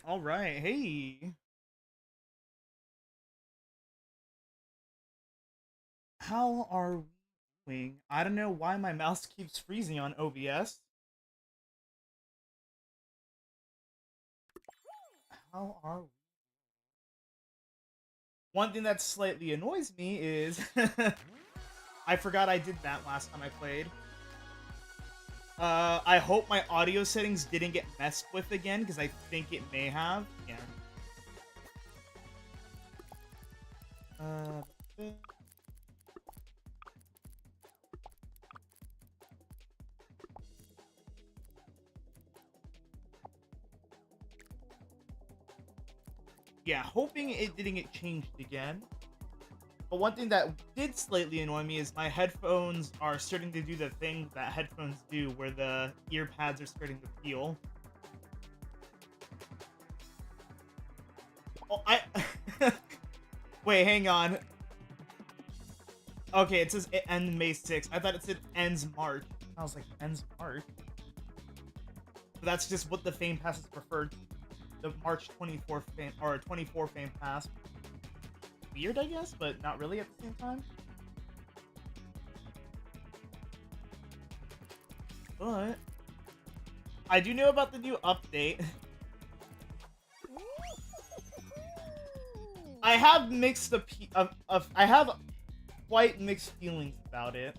All right, hey, how are we doing? I don't know why my mouse keeps freezing on OBS. How are we? One thing that slightly annoys me is I forgot I did that last time I played. I hope my audio settings didn't get messed with again because I think it may have. Yeah. Uh, yeah, hoping it didn't get changed again. But one thing that did slightly annoy me is my headphones are starting to do the thing that headphones do, where the ear pads are starting to peel. Oh, I... Wait, hang on. Okay, it says it ends May 6th. I thought it said ends March. I was like, ends March? But that's just what the Fame Pass is preferred. The March 24th Fame, or 24 Fame Pass. Weird, I guess, but not really at the same time. But I do know about the new update. I have mixed I have quite mixed feelings about it.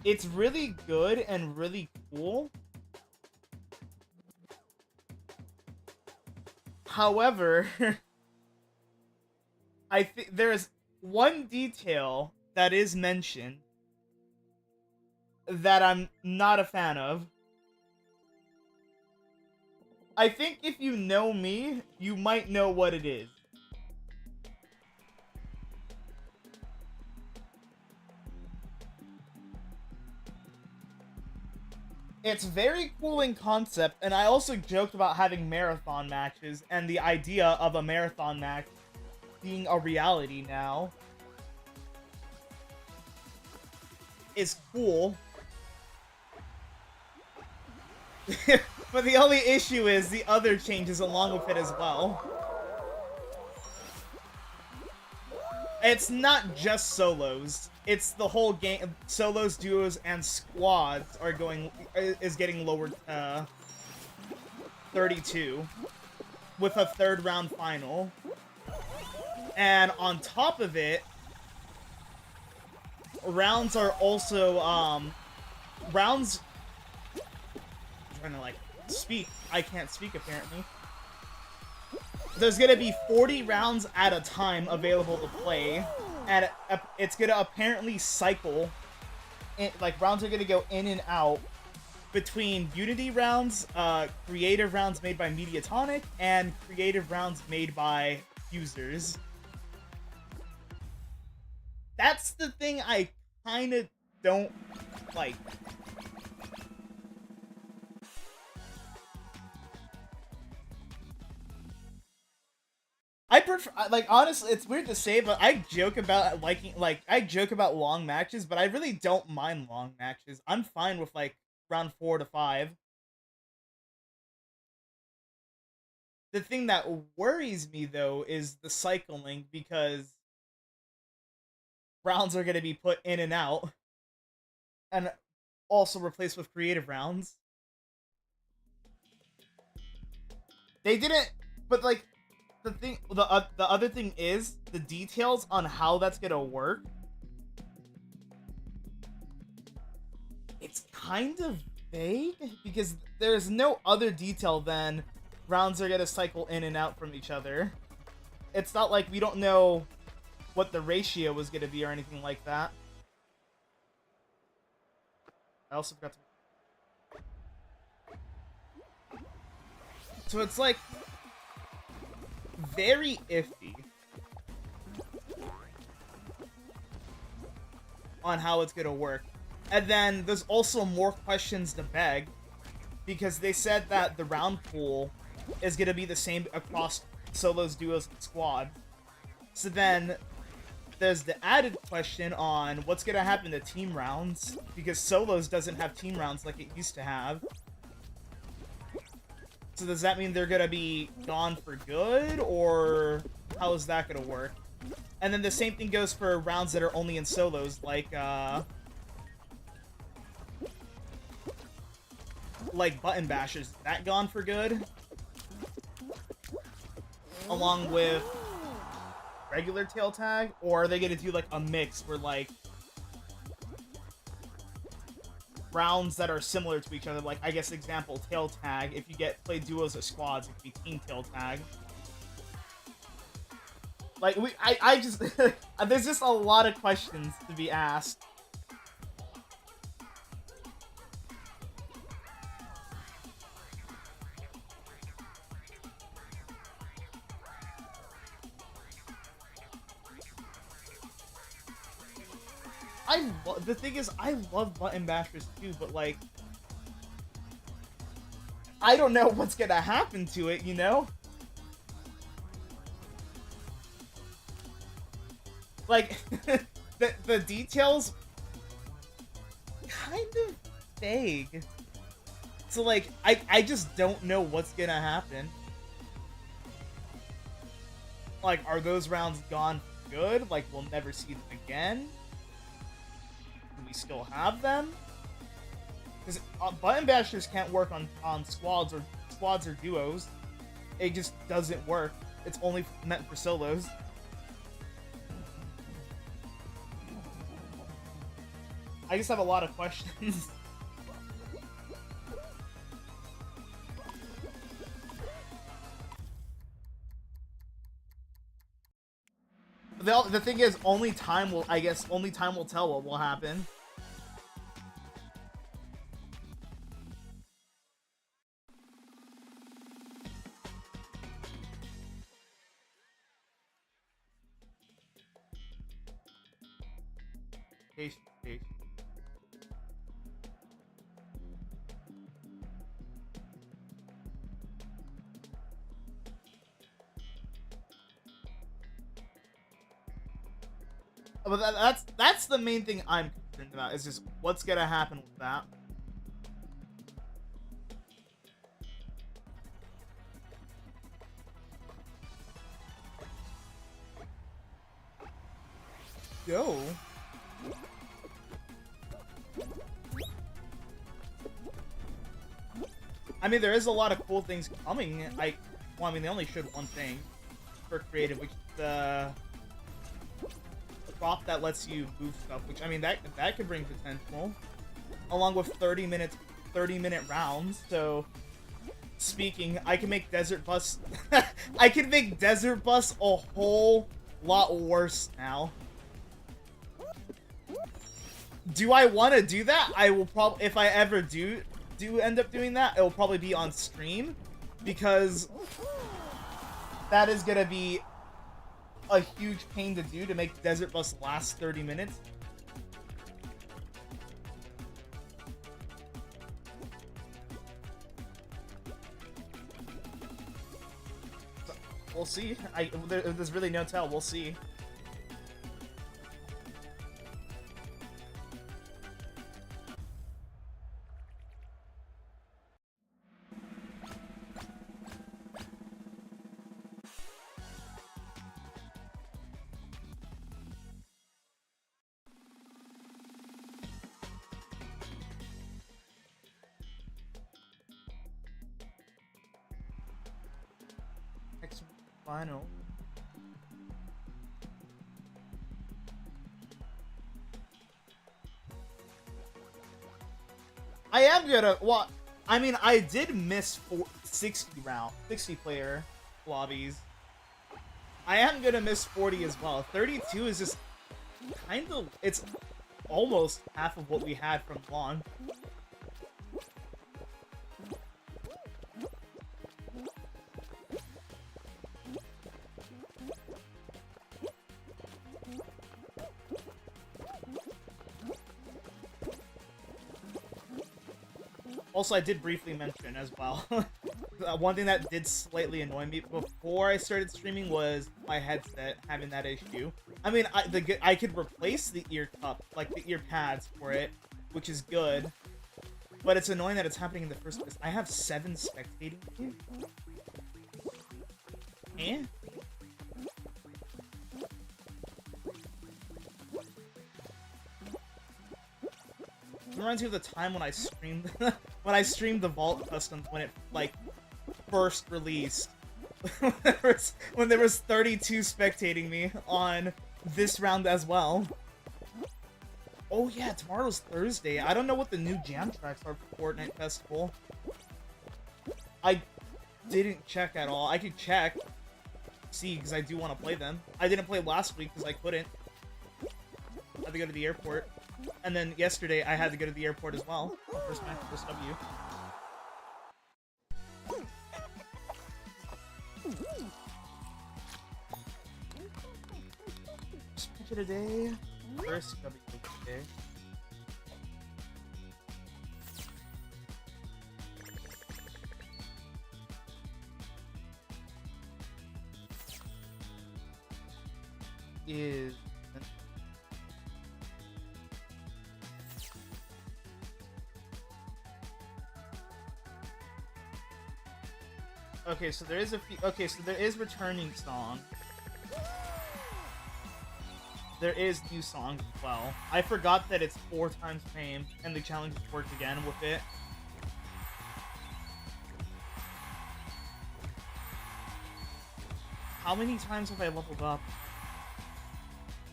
It's really good and really cool. However, I think there is one detail that is mentioned that I'm not a fan of. I think if you know me, you might know what it is. It's very cool in concept, and I also joked about having marathon matches and the idea of a marathon match being a reality now is cool. But the only issue is the other changes along with it as well. It's not just solos. It's the whole game. Solos, duos, and squads are is getting lowered to 32 with a third round final. And on top of it, rounds are also rounds. I'm trying to like speak. I can't speak apparently. There's gonna be 40 rounds at a time available to play, and it's gonna apparently cycle. Like rounds are gonna go in and out between Unity rounds, creative rounds made by Mediatonic, and creative rounds made by users. That's the thing I kind of don't like. I prefer, like, honestly, it's weird to say, but I joke about liking, like, I joke about long matches, but I really don't mind long matches. I'm fine with, like, round 4 to 5. The thing that worries me, though, is the cycling, because rounds are going to be put in and out, and also replaced with creative rounds. They didn't, but, like, the other thing is, the details on how that's going to work, it's kind of vague because there's no other detail than rounds are gonna cycle in and out from each other. It's not like we don't know what the ratio was gonna be or anything like that. I also forgot to. So it's like very iffy on how it's gonna work. And then there's also more questions to beg because they said that the round pool is gonna be the same across solos, duos, and squad. So then there's the added question on what's gonna happen to team rounds because solos doesn't have team rounds like it used to have. So does that mean they're gonna be gone for good, or how is that gonna work? And then the same thing goes for rounds that are only in solos, like button bashes. Is that gone for good? Along with regular tail tag? Or are they gonna do like a mix where like rounds that are similar to each other, like I guess example tail tag, if you play duos or squads, it could be team tail tag. Like I just there's just a lot of questions to be asked. The thing is, I love button bashers too, but like, I don't know what's gonna happen to it, you know? Like, the details kind of vague. So like, I just don't know what's gonna happen. Like, are those rounds gone for good? Like, we'll never see them again? Do we still have them? Because button bashers can't work on squads or duos. It just doesn't work. It's only meant for solos. I just have a lot of questions. The thing is, only time will tell what will happen. Patience. But that's the main thing I'm concerned about, is just what's gonna happen with that. Go. I mean, there is a lot of cool things coming. Well, I mean, they only showed one thing for creative, which is the prop that lets you move stuff. Which, I mean, that could bring potential, along with 30-minute rounds. So, speaking, I can make Desert Bus. I can make Desert Bus a whole lot worse now. Do I want to do that? I will probably, if I ever do end up doing that, it will probably be on stream, because that is gonna be a huge pain to do, to make Desert Bus last 30 minutes. So, we'll see. There's really no tell. We'll see. Final. I am gonna. Well, I mean, I did miss 60 player lobbies. I am gonna miss 40 as well. 32 is just kind of. It's almost half of what we had from launch. Also, I did briefly mention as well, one thing that did slightly annoy me before I started streaming was my headset having that issue. I mean, I could replace the ear cup, like the ear pads for it, which is good. But it's annoying that it's happening in the first place. I have 7 spectating here. Eh? It reminds me of the time when I streamed the Vault Customs when it like first released. when there was 32 spectating me on this round as well. Oh yeah, tomorrow's Thursday. I don't know what the new jam tracks are for Fortnite Festival. I didn't check at all. I could check, see, because I do want to play them. I didn't play last week because I couldn't. I had to go to the airport. And then yesterday, I had to go to the airport as well. First match, first W. First match of the day. First W of the day. Is... Okay, so there is a few... Okay, so there is returning song. There is new songs as well. I forgot that it's 4 times fame, and the challenge worked again with it. How many times have I leveled up?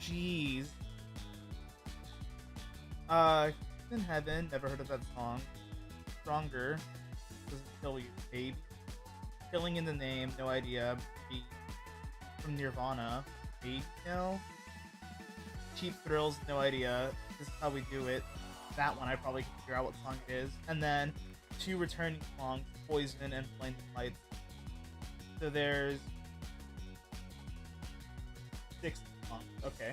Jeez. In Heaven, never heard of that song. Stronger. Doesn't kill you, babe. Killing in the Name, no idea. From Nirvana. Babe, no. Cheap Thrills, no idea. This is how we do it. That one I probably can figure out what song it is. And then 2 returning songs, Poison and Blinding Lights. So there's 6 songs. Okay.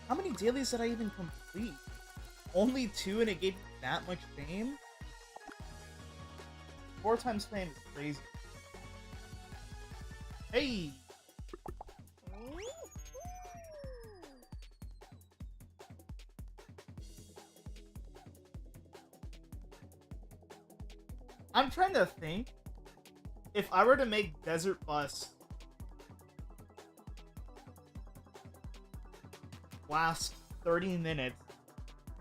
How many dailies did I even complete? Only 2 and it gave me that much fame? 4 times fame is crazy. Hey! I'm trying to think. If I were to make Desert Bus last 30 minutes,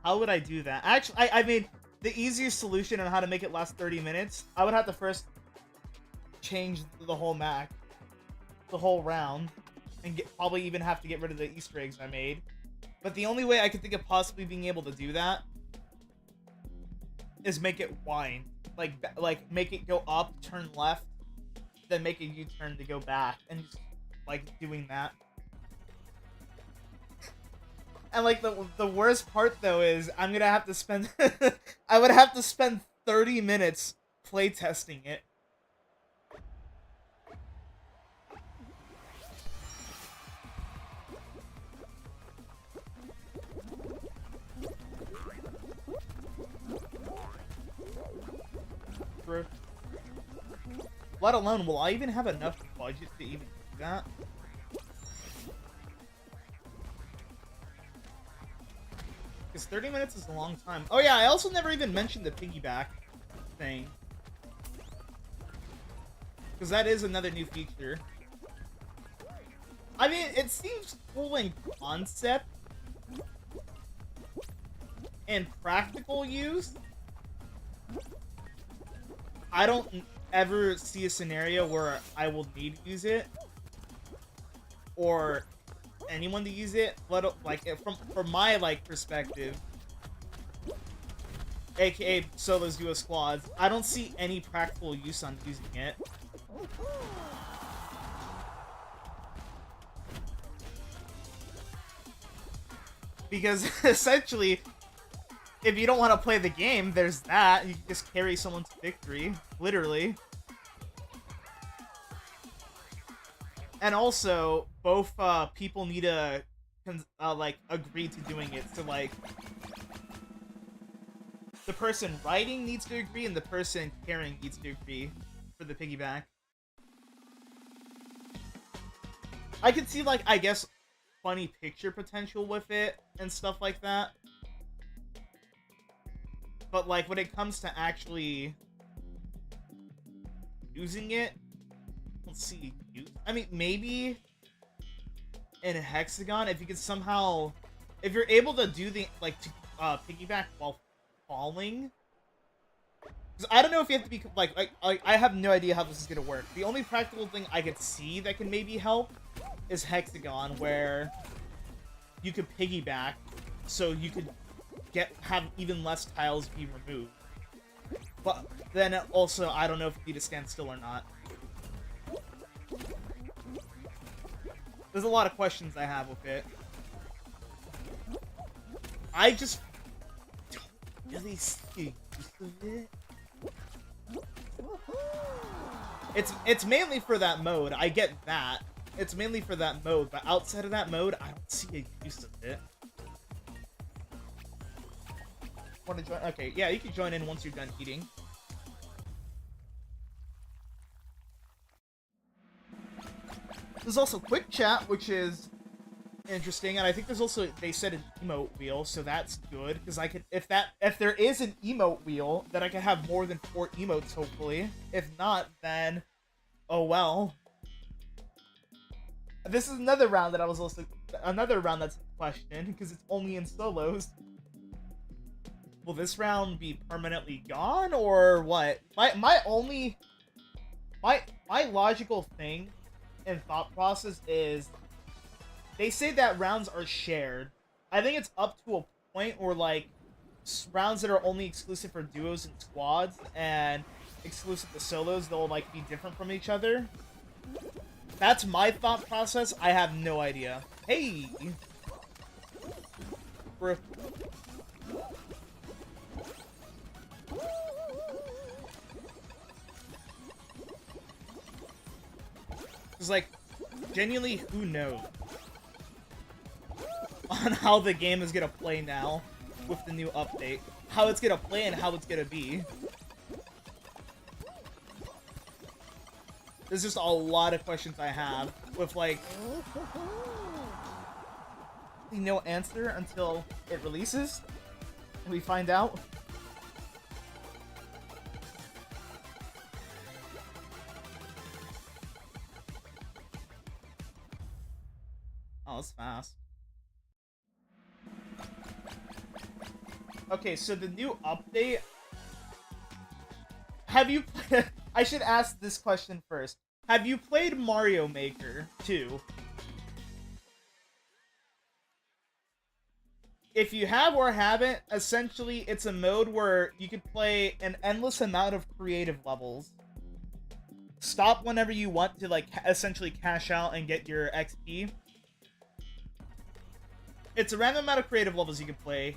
how would I do that? Actually, I mean, the easiest solution on how to make it last 30 minutes, I would have to first change the whole map, the whole round, and probably even have to get rid of the Easter eggs I made. But the only way I could think of possibly being able to do that is make it wind. Like make it go up, turn left, then make a U-turn to go back, and just, like, doing that. And, like, the worst part, though, is I'm gonna have to spend... I would have to spend 30 minutes playtesting it. Let alone, will I even have enough budget to even do that? Because 30 minutes is a long time. Oh yeah, I also never even mentioned the piggyback thing. Because that is another new feature. I mean, it seems cool in concept. And practical use. I don't ever see a scenario where I will need to use it. Or anyone to use it, like, from my, like, perspective, aka solos, duos, squads, I don't see any practical use on using it. Because essentially, if you don't want to play the game, there's that. You can just carry someone to victory, literally. And also, both people need to like agree to doing it. So like, the person writing needs to agree, and the person carrying needs to agree for the piggyback. I could see, like, I guess, funny picture potential with it and stuff like that. But, like, when it comes to actually using it, let's see. I mean, maybe in Hexagon, if you could somehow, if you're able to do the, like, to piggyback while falling. Because I don't know if you have to be, like, I have no idea how this is going to work. The only practical thing I could see that can maybe help is Hexagon, where you could piggyback, so you could have even less tiles be removed. But then also, I don't know if you need to stand still or not. There's a lot of questions I have with it. I just don't really see use of it. It's mainly for that mode. I get that. It's mainly for that mode, but outside of that mode, I don't see a use of it. Want to join? Okay, yeah, you can join in once you're done eating. There's also quick chat, which is interesting, and I think there's also, they said, an emote wheel, so that's good, because I could, if there is an emote wheel, then I can have more than 4 emotes, hopefully. If not, then, oh well. This is another round that I was also, another round that's in question, because it's only in solos. Will this round be permanently gone, or what? My logical thing and thought process is, they say that rounds are shared. I think it's up to a point where, like, rounds that are only exclusive for duos and squads and exclusive to solos, they'll, like, be different from each other. That's my thought process. I have no idea. Hey! It's like, genuinely, who knows on how the game is gonna play now with the new update. How it's gonna play and how it's gonna be. There's just a lot of questions I have with, like, no answer until it releases and we find out. Oh, it's fast. Okay, so the new update... Have you... I should ask this question first. Have you played Mario Maker 2? If you have or haven't, essentially it's a mode where you could play an endless amount of creative levels. Stop whenever you want to, like, essentially cash out and get your XP. It's a random amount of creative levels you can play.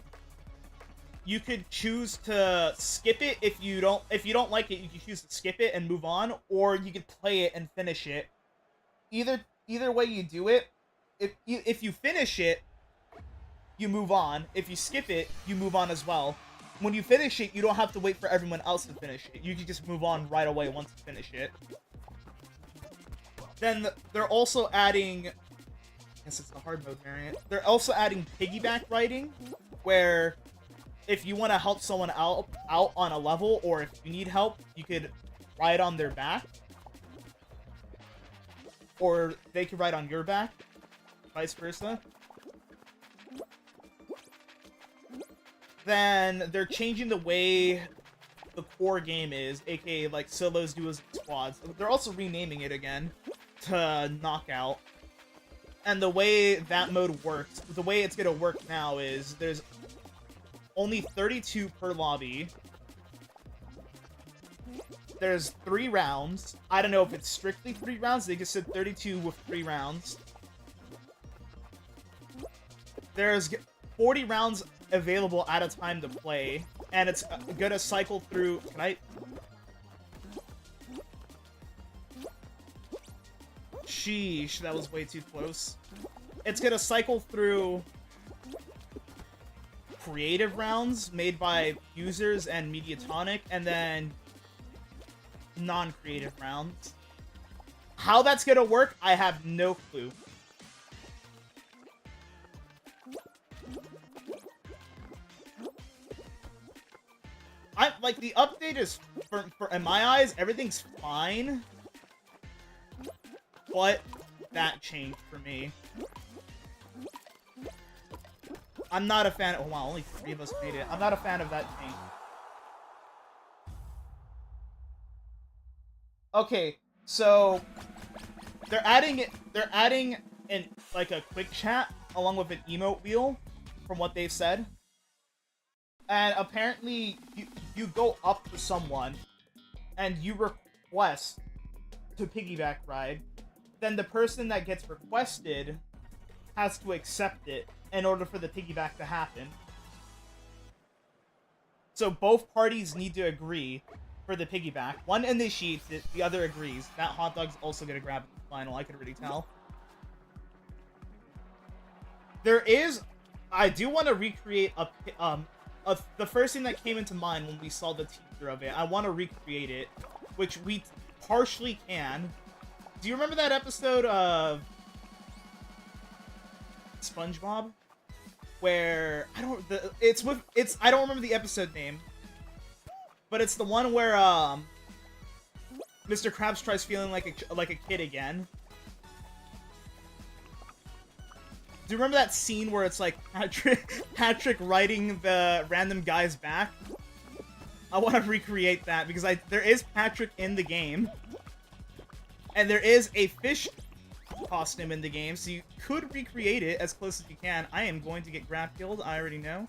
You could choose to skip it if you don't like it. You can choose to skip it and move on, or you could play it and finish it. Either way you do it, if you finish it, you move on. If you skip it, you move on as well. When you finish it, you don't have to wait for everyone else to finish it. You can just move on right away once you finish it. Then they're also adding, I guess it's the hard mode variant. They're also adding piggyback riding, where if you want to help someone out on a level, or if you need help, you could ride on their back. Or they could ride on your back. Vice versa. Then they're changing the way the core game is, aka like solos, duos, and squads. They're also renaming it again to Knockout. And the way that mode works, the way it's gonna work now is there's only 32 per lobby. There's 3 rounds. I don't know if it's strictly 3 rounds. They just said 32 with 3 rounds. There's 40 rounds available at a time to play, and it's gonna cycle through. Can I? Sheesh, that was way too close. It's gonna cycle through creative rounds made by users and Mediatonic, and then non-creative rounds. How that's gonna work, I have no clue. I like the update is for in my eyes everything's fine, but that changed for me. I'm not a fan. Oh wow, only 3 of us made it. I'm not a fan of that change. Okay, so they're adding it. They're adding in like a quick chat along with an emote wheel, from what they've said. And apparently, you go up to someone, and you request to piggyback ride. Then the person that gets requested has to accept it in order for the piggyback to happen. So both parties need to agree for the piggyback. One initiates it, the other agrees. That hot dog's also gonna grab the final, I could already tell. There is... I do want to recreate the first thing that came into mind when we saw the teaser of it. I want to recreate it, which we partially can. Do you remember that episode of SpongeBob? Where I don't remember the episode name, but it's the one where Mr. Krabs tries feeling like a kid again. Do you remember that scene where it's like Patrick riding the random guy's back? I want to recreate that because there is Patrick in the game, and there is a fish costume in the game, so you could recreate it as close as you can. I am going to get grab killed, I already know.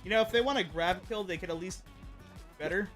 You know, if they want to grab kill, they could at least do better.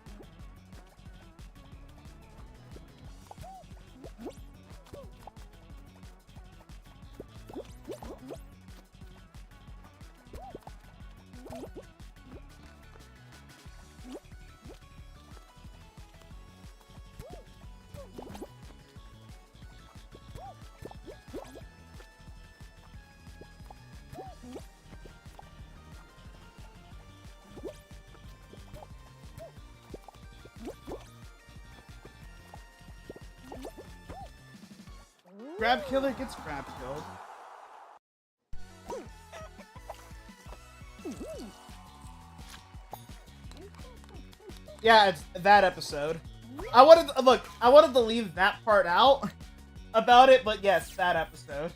Grab killer gets grab killed. Yeah, it's that episode. I wanted to leave that part out about it, but yes, that episode.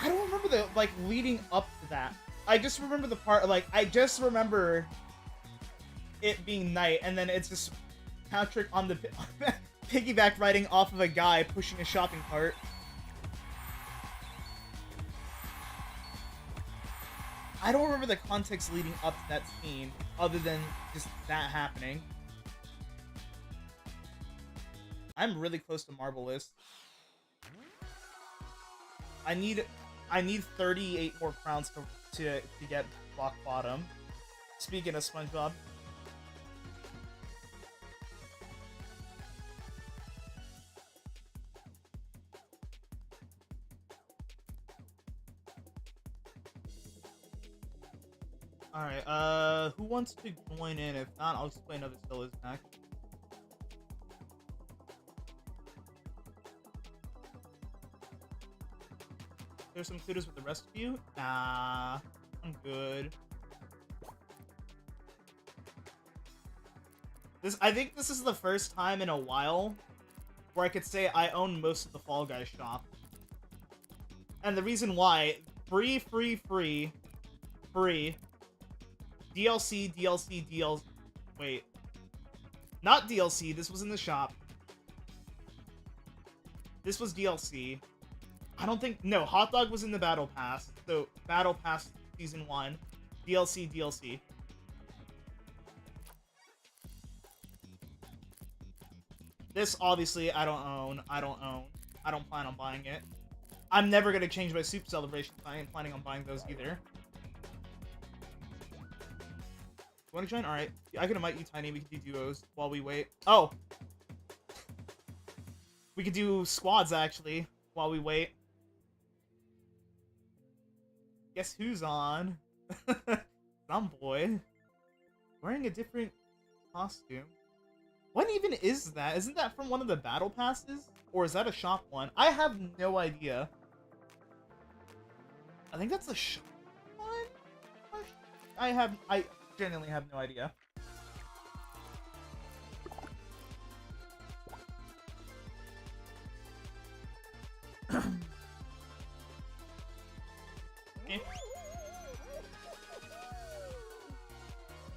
I don't remember the, like, leading up to that. I just remember the part, like, I just remember it being night, and then it's just Patrick on the piggyback riding off of a guy pushing a shopping cart. I don't remember the context leading up to that scene, other than just that happening. I'm really close to Marvelous. I need 38 more crowns to get Rock Bottom. Speaking of SpongeBob. Alright, who wants to join in? If not, I'll explain how this still is back. There's some kudos with the rest of you? Nah, I'm good. I think this is the first time in a while where I could say I own most of the Fall Guys shop. And the reason why, free. DLC. Wait. Not DLC, this was in the shop. This was DLC. I don't think... No, Hot Dog was in the Battle Pass. So, Battle Pass Season 1. DLC. This, obviously, I don't own. I don't plan on buying it. I'm never going to change my Soup Celebration. I ain't planning on buying those either. Want to join? All right. I can invite you, Tiny. We can do duos while we wait. Oh, we could do squads actually while we wait. Guess who's on? Some boy wearing a different costume. What even is that? Isn't that from one of the battle passes? Or is that a shop one? I have no idea. I think that's a shop one? I genuinely have no idea. Okay.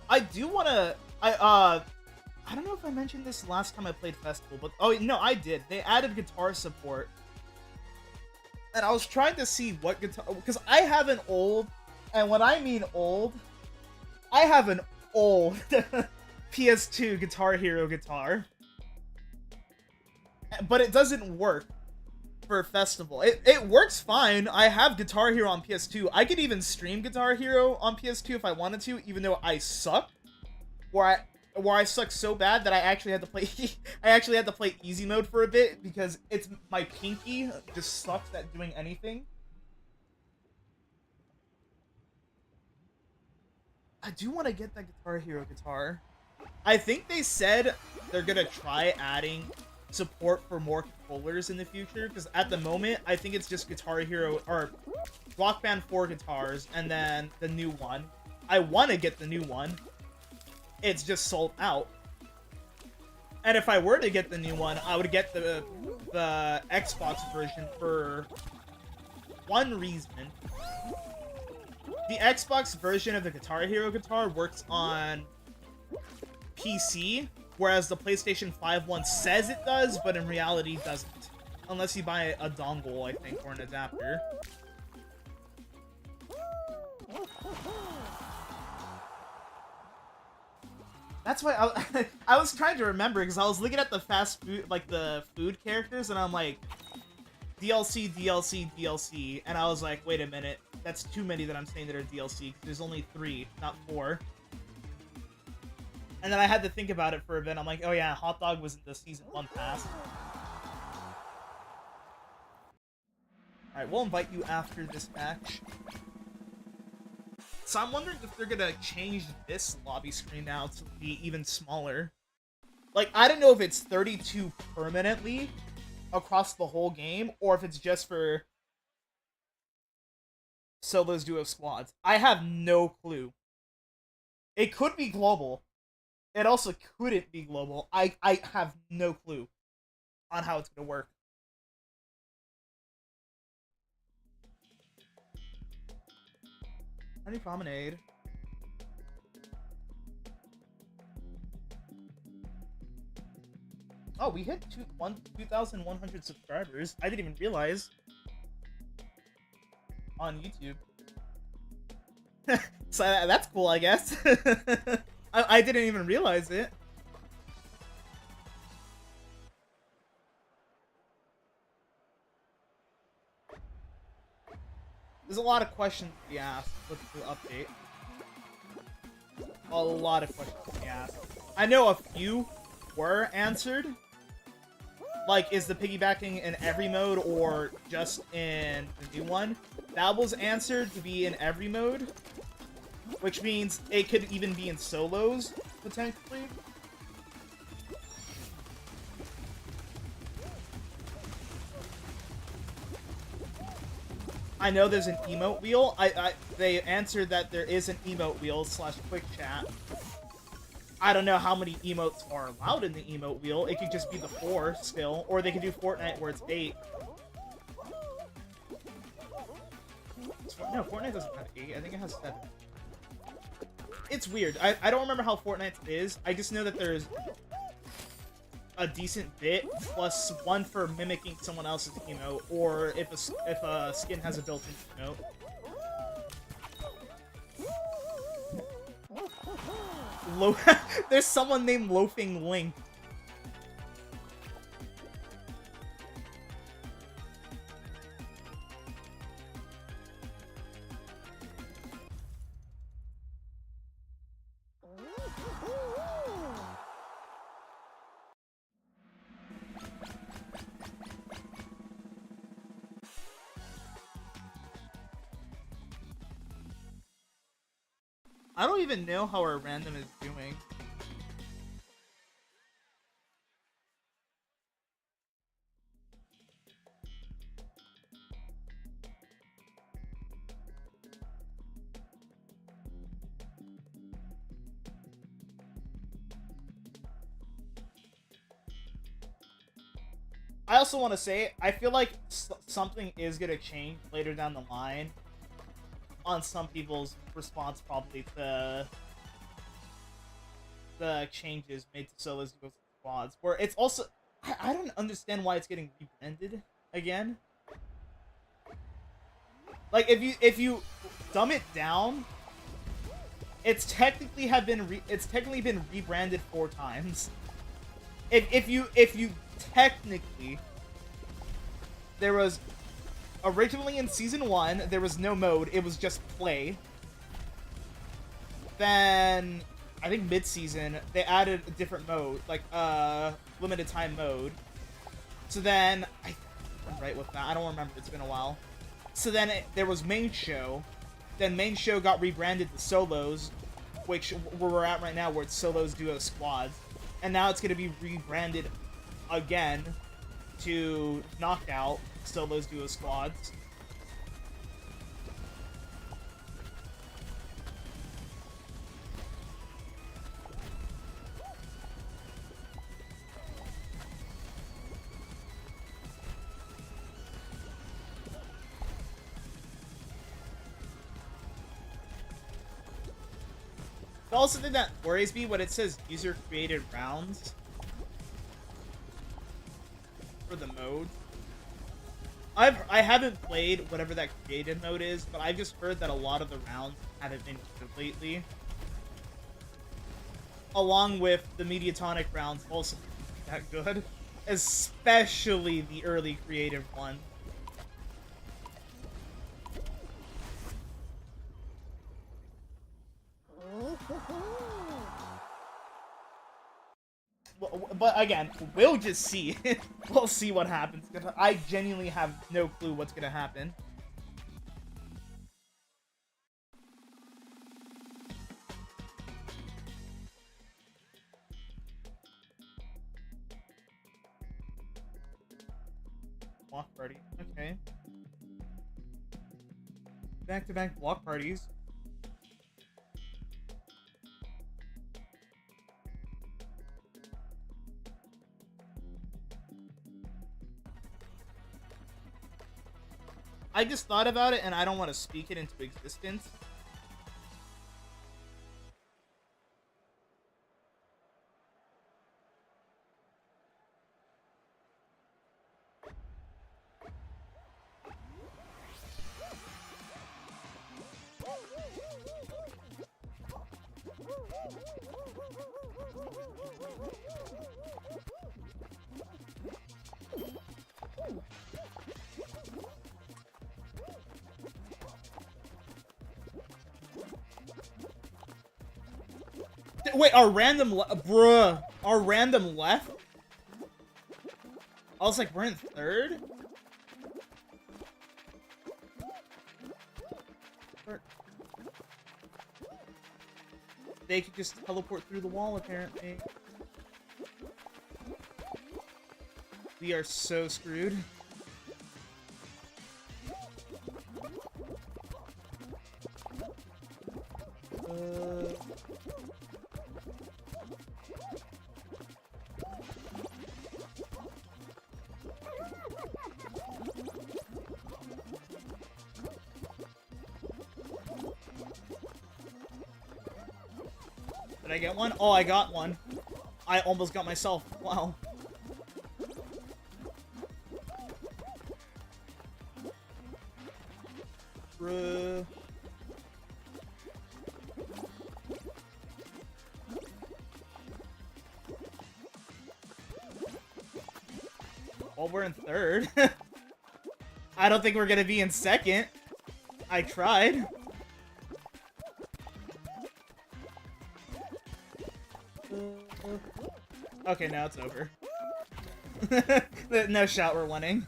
I do wanna I don't know if I mentioned this last time I played Festival, but oh no, I did. They added guitar support. And I was trying to see what guitar, because I have an old, and when I mean old, I have an old PS2 Guitar Hero guitar. But it doesn't work for Festival. It works fine. I have Guitar Hero on PS2. I could even stream Guitar Hero on PS2 if I wanted to, even though I suck. Where I suck so bad that I actually had to play easy mode for a bit because it's my pinky just sucks at doing anything. I do want to get that Guitar Hero guitar. I think they said they're gonna try adding support for more controllers in the future, because at the moment I think it's just Guitar Hero or Rock Band 4 guitars and then the new one. I want to get the new one. It's just sold out. And if I were to get the new one, I would get the Xbox version for one reason. The Xbox version of the Guitar Hero guitar works on PC, whereas the PlayStation 5 one says it does, but in reality doesn't. Unless you buy a dongle, I think, or an adapter. That's why I was trying to remember, because I was looking at the fast food, like the food characters, and I'm like, DLC, DLC, DLC, and I was like, wait a minute, that's too many that I'm saying that are DLC, there's only 3, not 4. And then I had to think about it for a bit, I'm like, oh yeah, Hot Dog was in the Season 1 pass. Alright, we'll invite you after this match. So I'm wondering if they're gonna change this lobby screen now to be even smaller. Like, I don't know if it's 32 permanently across the whole game, or if it's just for solos, duo, squads. I have no clue. It could be global. It also couldn't be global. I have no clue on how it's gonna work. Honey Promenade. Oh, we hit 2,100 subscribers. I didn't even realize. On YouTube. So that's cool, I guess. I didn't even realize it. There's a lot of questions to be asked with the update. A lot of questions to be asked. I know a few were answered. Like, is the piggybacking in every mode or just in the new one? That was answered to be in every mode, which means it could even be in solos, potentially. I know there's an emote wheel. They answered that there is an emote wheel / quick chat. I don't know how many emotes are allowed in the emote wheel. It could just be the 4 still, or they could do Fortnite where it's 8. No, Fortnite doesn't have 8. I think it has 7. It's weird. I don't remember how Fortnite is. I just know that there's a decent bit plus 1 for mimicking someone else's emote, or if a skin has a built-in emote. There's someone named Loafing Link. I don't even know how our random is doing. I also want to say, I feel like something is going to change later down the line on some people's response probably to the changes made to solos, duos, and squads. Where it's also... I don't understand why it's getting rebranded again. Like, if you dumb it down, it's technically been rebranded 4 times. If you technically, there was originally in season 1 there was no mode, it was just play. Then I think mid-season they added a different mode, like limited time mode. So then I'm right with that. I don't remember. It's been a while. So then there was main show. Then main show got rebranded to solos, which where we're at right now, where it's solos, duos, squads. And now it's going to be rebranded again to knockout, solos, duos, squads. The also thing that worries me when it says user-created rounds for the mode. I haven't played whatever that created mode is, but I've just heard that a lot of the rounds haven't been good lately. Along with the Mediatonic rounds also not that good. Especially the early creative one. But again, we'll just see. We'll see what happens. I genuinely have no clue what's gonna happen. Block party. Okay. Back-to-back block parties. I just thought about it, and I don't want to speak it into existence. Wait, our random bruh, our random left? I was like, we're in 3rd? They could just teleport through the wall, apparently. We are so screwed. Did I get one? Oh, I got one. I almost got myself. Wow. Bruh. Well, we're in 3rd. I don't think we're gonna be in 2nd. I tried. Okay, now it's over. No shot, we're winning.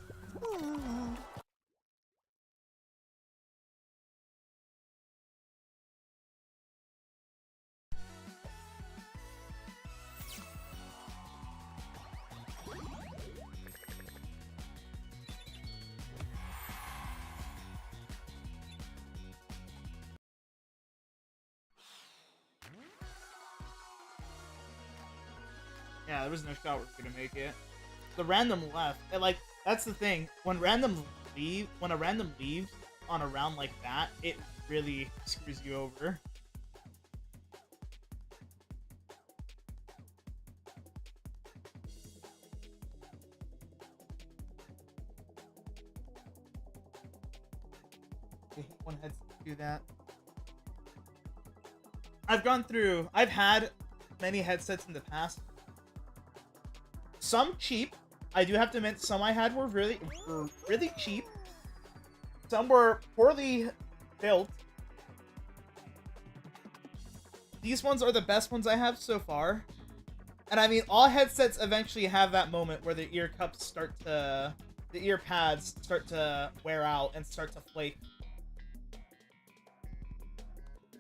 Yeah, there was no shot we're gonna make it. The random left. And, like, that's the thing. When a random leaves on a round like that, it really screws you over. I hate when headsets do that. I've had many headsets in the past. Some cheap. I do have to admit, some I had were really cheap. Some were poorly built. These ones are the best ones I have so far. And I mean, all headsets eventually have that moment where the ear pads start to wear out and start to flake.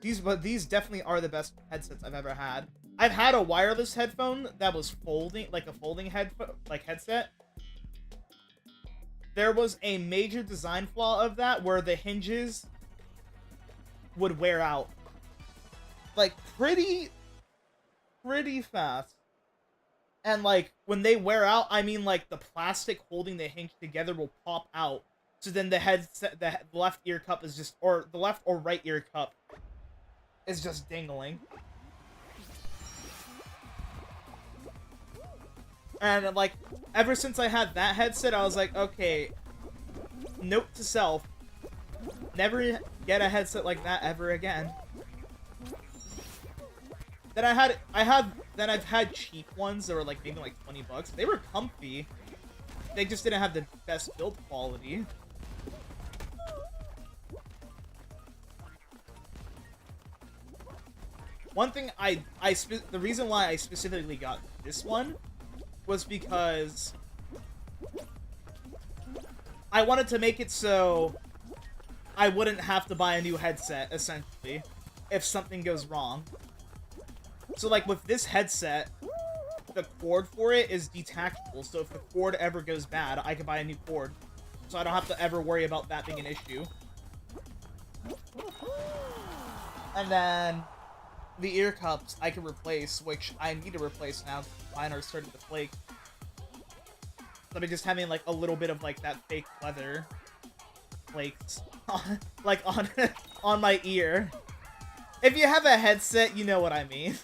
These definitely are the best headsets I've ever had. I've had a wireless headphone that was folding, like a folding headset. There was a major design flaw of that where the hinges would wear out. Like, pretty fast. And, like, when they wear out, I mean, like, the plastic holding the hinge together will pop out. So then the left ear cup is just, or the left or right ear cup is just dingling. And, like, ever since I had that headset, I was like, okay, note to self, never get a headset like that ever again. Then I've had cheap ones that were like maybe like $20. They were comfy. They just didn't have the best build quality. One thing the reason why I specifically got this one was because I wanted to make it so I wouldn't have to buy a new headset, essentially, if something goes wrong. So, like, with this headset, the cord for it is detachable, so if the cord ever goes bad, I can buy a new cord. So I don't have to ever worry about that being an issue. And then the ear cups I can replace, which I need to replace now. Mine are starting to flake. So I'm just having, like, a little bit of, like, that fake leather flakes like, on my ear. If you have a headset, you know what I mean.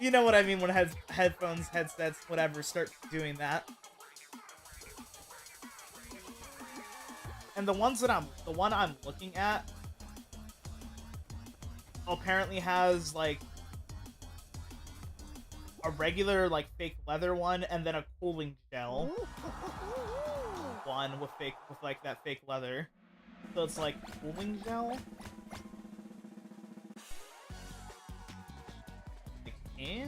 You know what I mean when headphones, headsets, whatever, start doing that. And the one I'm looking at apparently has, like, a regular, like, fake leather one, and then a cooling gel one with like that fake leather. So it's like cooling gel. Like, eh?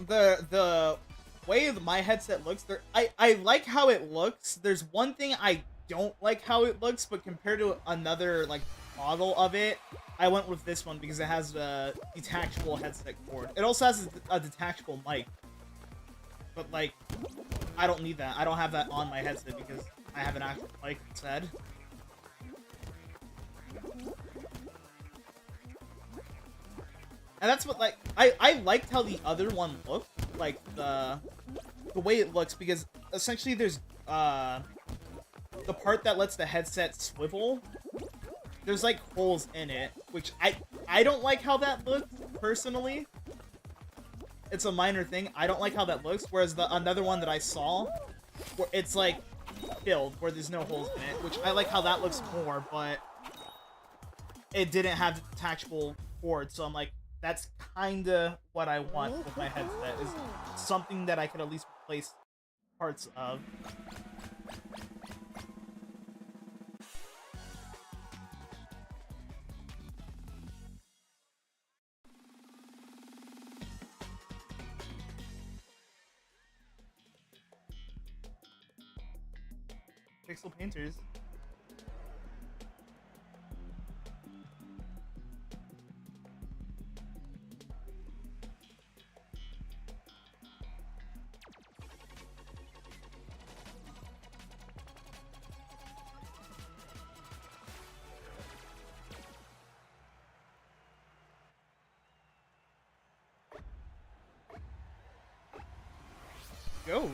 The way my headset looks, I like how it looks. There's one thing I don't like how it looks, but compared to another, like, model of it, I went with this one because it has a detachable headset cord. It also has a detachable mic. But, like, I don't need that. I don't have that on my headset because I have an actual mic instead. And that's what, like, I liked how the other one looked, like, the way it looks, because essentially there's, the part that lets the headset swivel, there's, like, holes in it, which I don't like how that looks, personally. It's a minor thing. I don't like how that looks, whereas another one that I saw, where it's, like, filled, where there's no holes in it, which I like how that looks more, but it didn't have the detachable cord, so I'm like, that's kinda what I want with my headset, is something that I could at least replace parts of. Pixel painters. Go.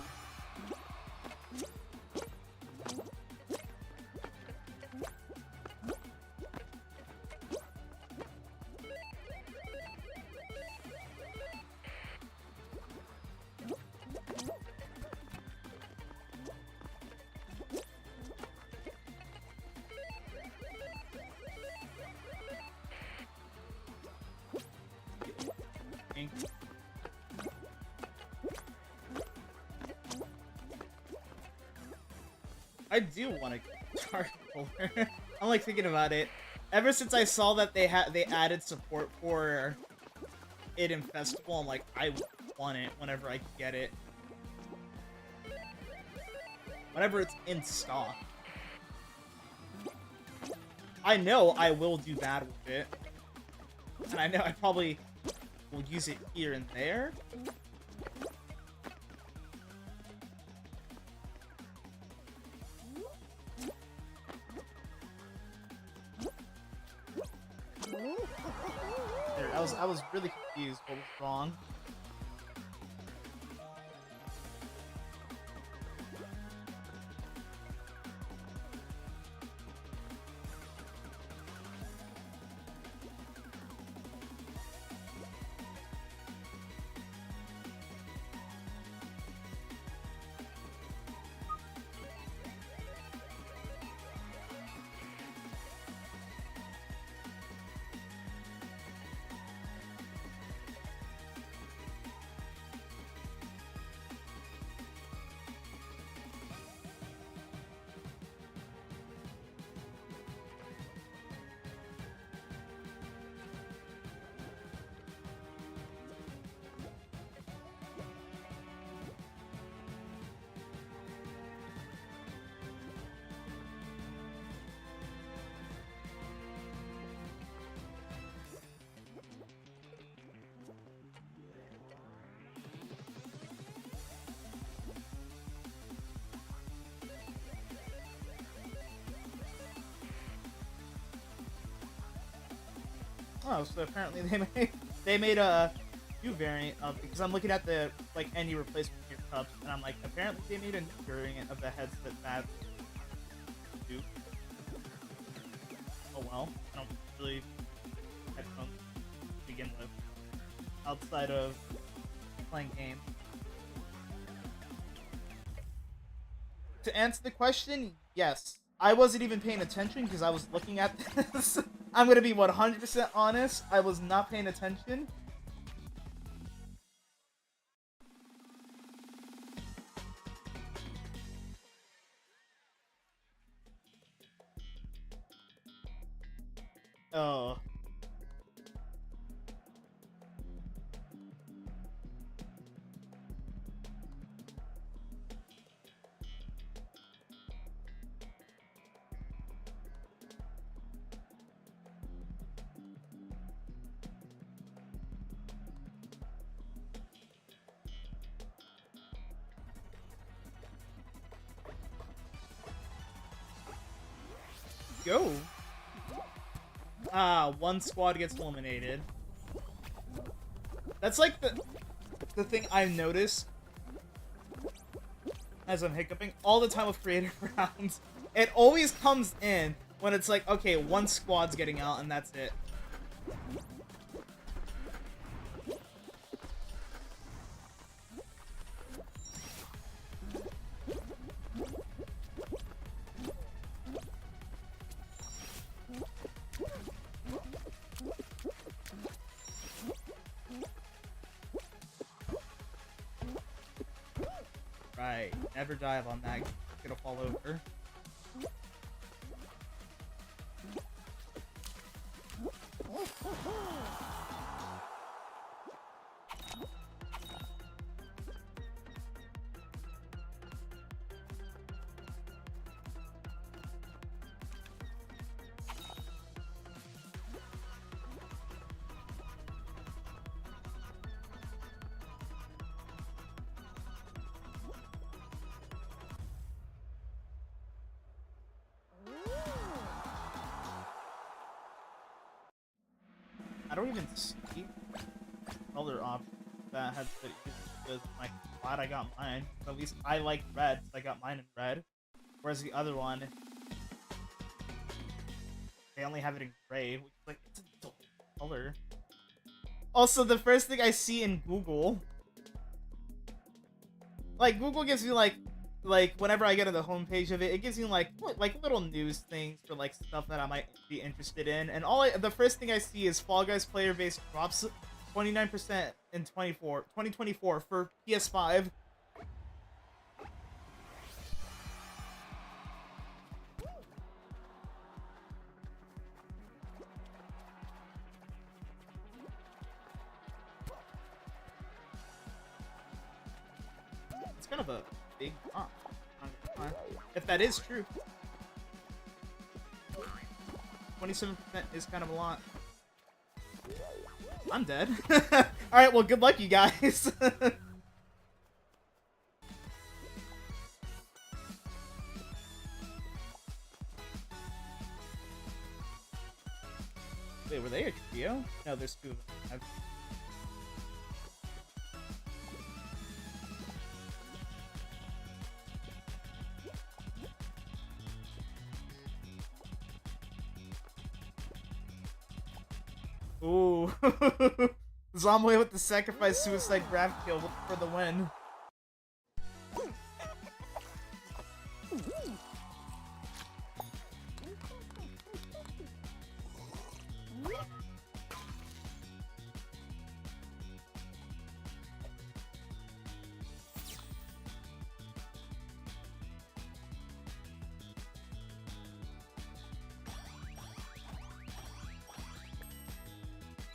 I do want a charge controller. I'm like thinking about it. Ever since I saw that they added support for it in Festival, I'm like, I want it whenever I can get it. Whenever it's in stock. I know I will do bad with it. And I know I probably will use it here and there. I was really confused what was wrong. Oh, so apparently they made a new variant of, because I'm looking at the like any replacement for your cups, and I'm like, apparently they made a new variant of the headset that do. Oh well, I don't really headphones to begin with outside of playing games. To answer the question, yes. I wasn't even paying attention because I was looking at this. I'm gonna be 100% honest. I was not paying attention. Oh. Go. Ah, one squad gets eliminated. That's like the thing I've noticed as I'm hiccuping all the time with creative rounds. It always comes in when it's like, okay, one squad's getting out and that's it. Right, never dive on that. Gonna fall over. I don't even see color options that has been because I'm glad I got mine. At least I like red, so I got mine in red. Whereas the other one, they only have it in gray, which is like, it's a dull color. Also, the first thing I see in Google, like, Google gives me, like, whenever I get to the homepage of it, it gives me, like little news things for, like, stuff that I might be interested in. And the first thing I see is Fall Guys player base drops 29% in 2024 for PS5. It's kind of a big drop, if that is true. 27% is kind of a lot. I'm dead. Alright, well, good luck, you guys. Wait, were they a trio? No, there's two of them. Ooh. Zombie with the sacrifice suicide grab kill for the win.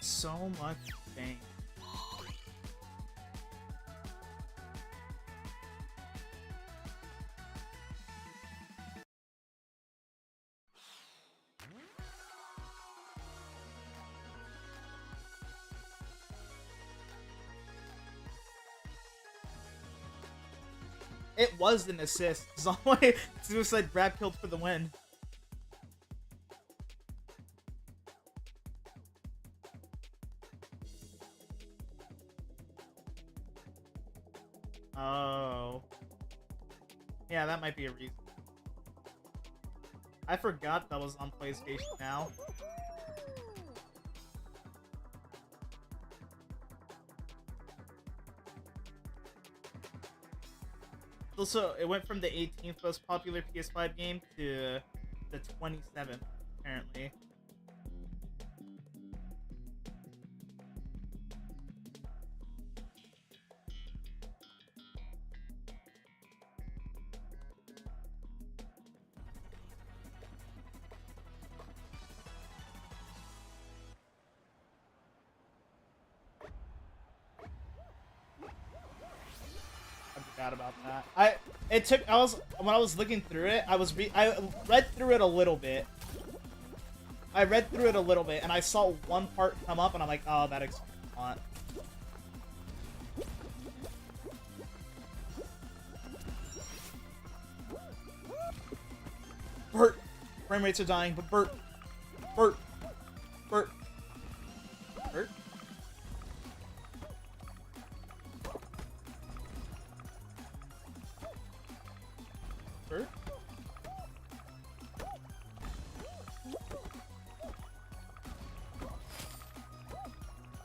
So much pain. It was an assist. Zombie suicide grab killed for the win. Oh. Yeah, that might be a reason. I forgot that was on PlayStation Now. Also, it went from the 18th most popular PS5 game to the 27th, apparently. About that. When I was looking through it, I read through it a little bit. And I saw one part come up and I'm like, oh, that explains a lot. Bert! Frame rates are dying, but Bert! Bert! Bert! Bert? Bert?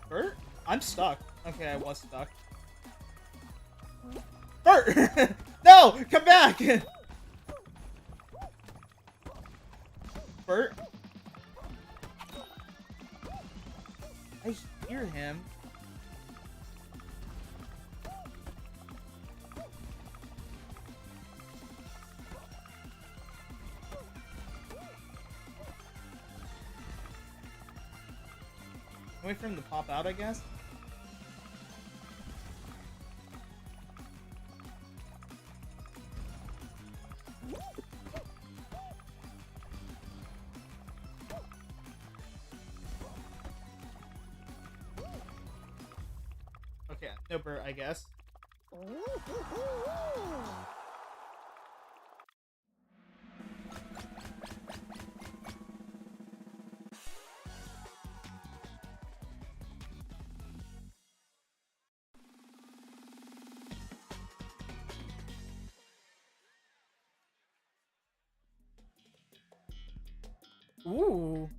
Bert? I'm stuck. Okay, I was stuck. Bert! No! Come back! Bert? I hear him. Wait for him to pop out, I guess. Okay, no Bert, I guess. Ooh.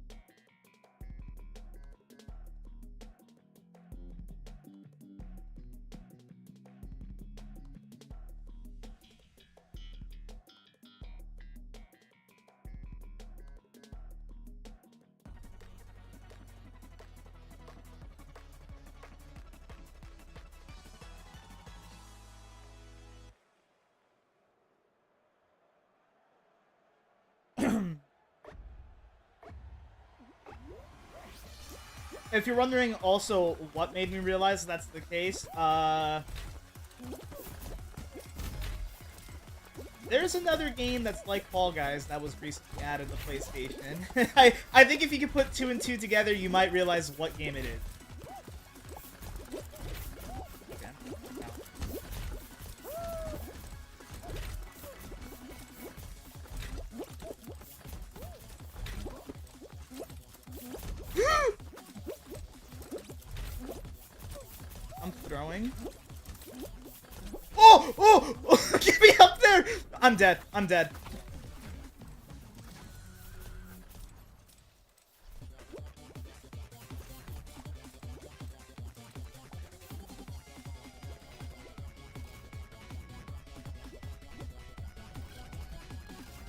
If you're wondering also what made me realize that's the case, there's another game that's like Fall Guys that was recently added to PlayStation. I think if you could put 2 and 2 together, you might realize what game it is. I'm throwing. Oh! Oh! Oh! Get me up there! I'm dead. I'm dead.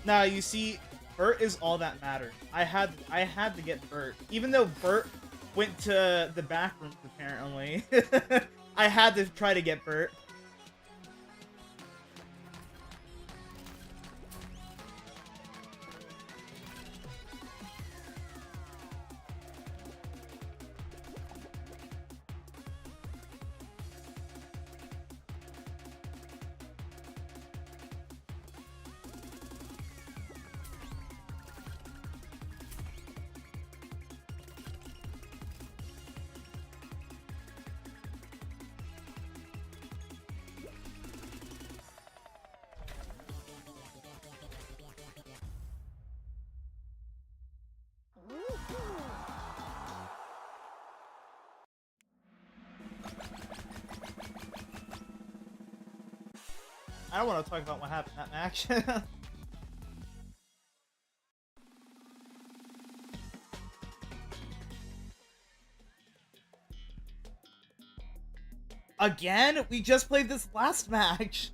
Now you see, Bert is all that mattered. I had to get Bert, even though Bert went to the back rooms apparently. I had to try to get Bert. I don't want to talk about what happened in that match. Again? We just played this last match.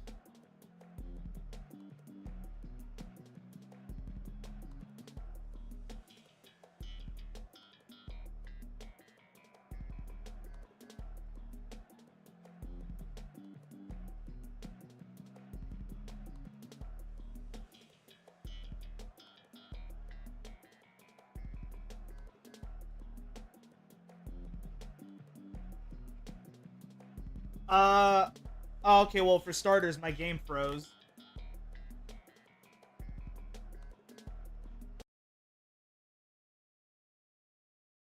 Okay, well, for starters, my game froze.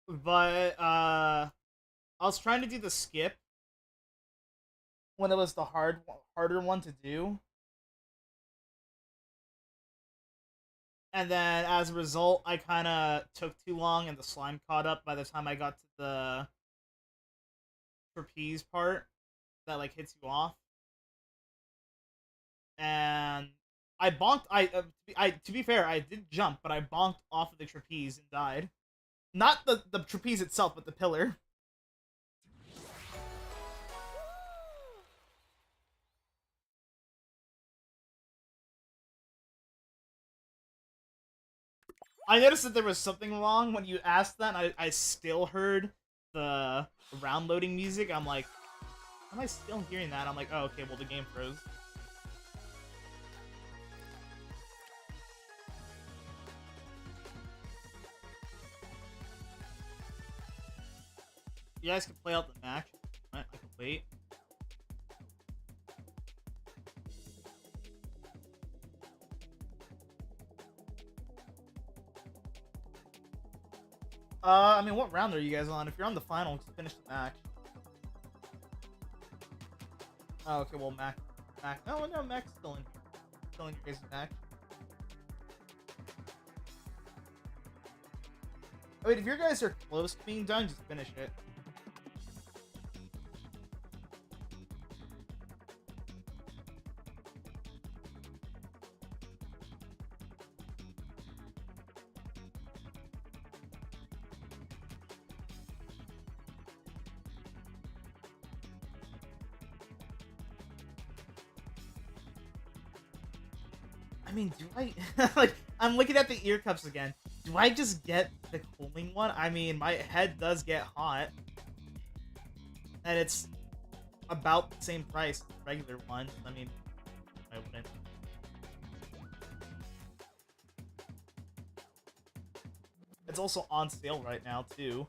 But, I was trying to do the skip when it was the harder one to do. And then, as a result, I kind of took too long and the slime caught up by the time I got to the trapeze part that, like, hits you off. And I bonked. To be fair, I did jump, but I bonked off of the trapeze and died. Not the trapeze itself, but the pillar. I noticed that there was something wrong when you asked that, and I still heard the round loading music. I'm like, am I still hearing that? I'm like, oh, okay, well, the game froze. You guys can play out the match. I can wait. I mean, what round are you guys on? If you're on the final, just finish the match. Oh, okay, well, Mac. No, Mac's still in here. Still in your guys' match. I mean, if your guys are close to being done, just finish it. I mean, do I like? I'm looking at the ear cups again. Do I just get the cooling one? I mean, my head does get hot, and it's about the same price as the regular one. I mean, I wouldn't. It's also on sale right now too.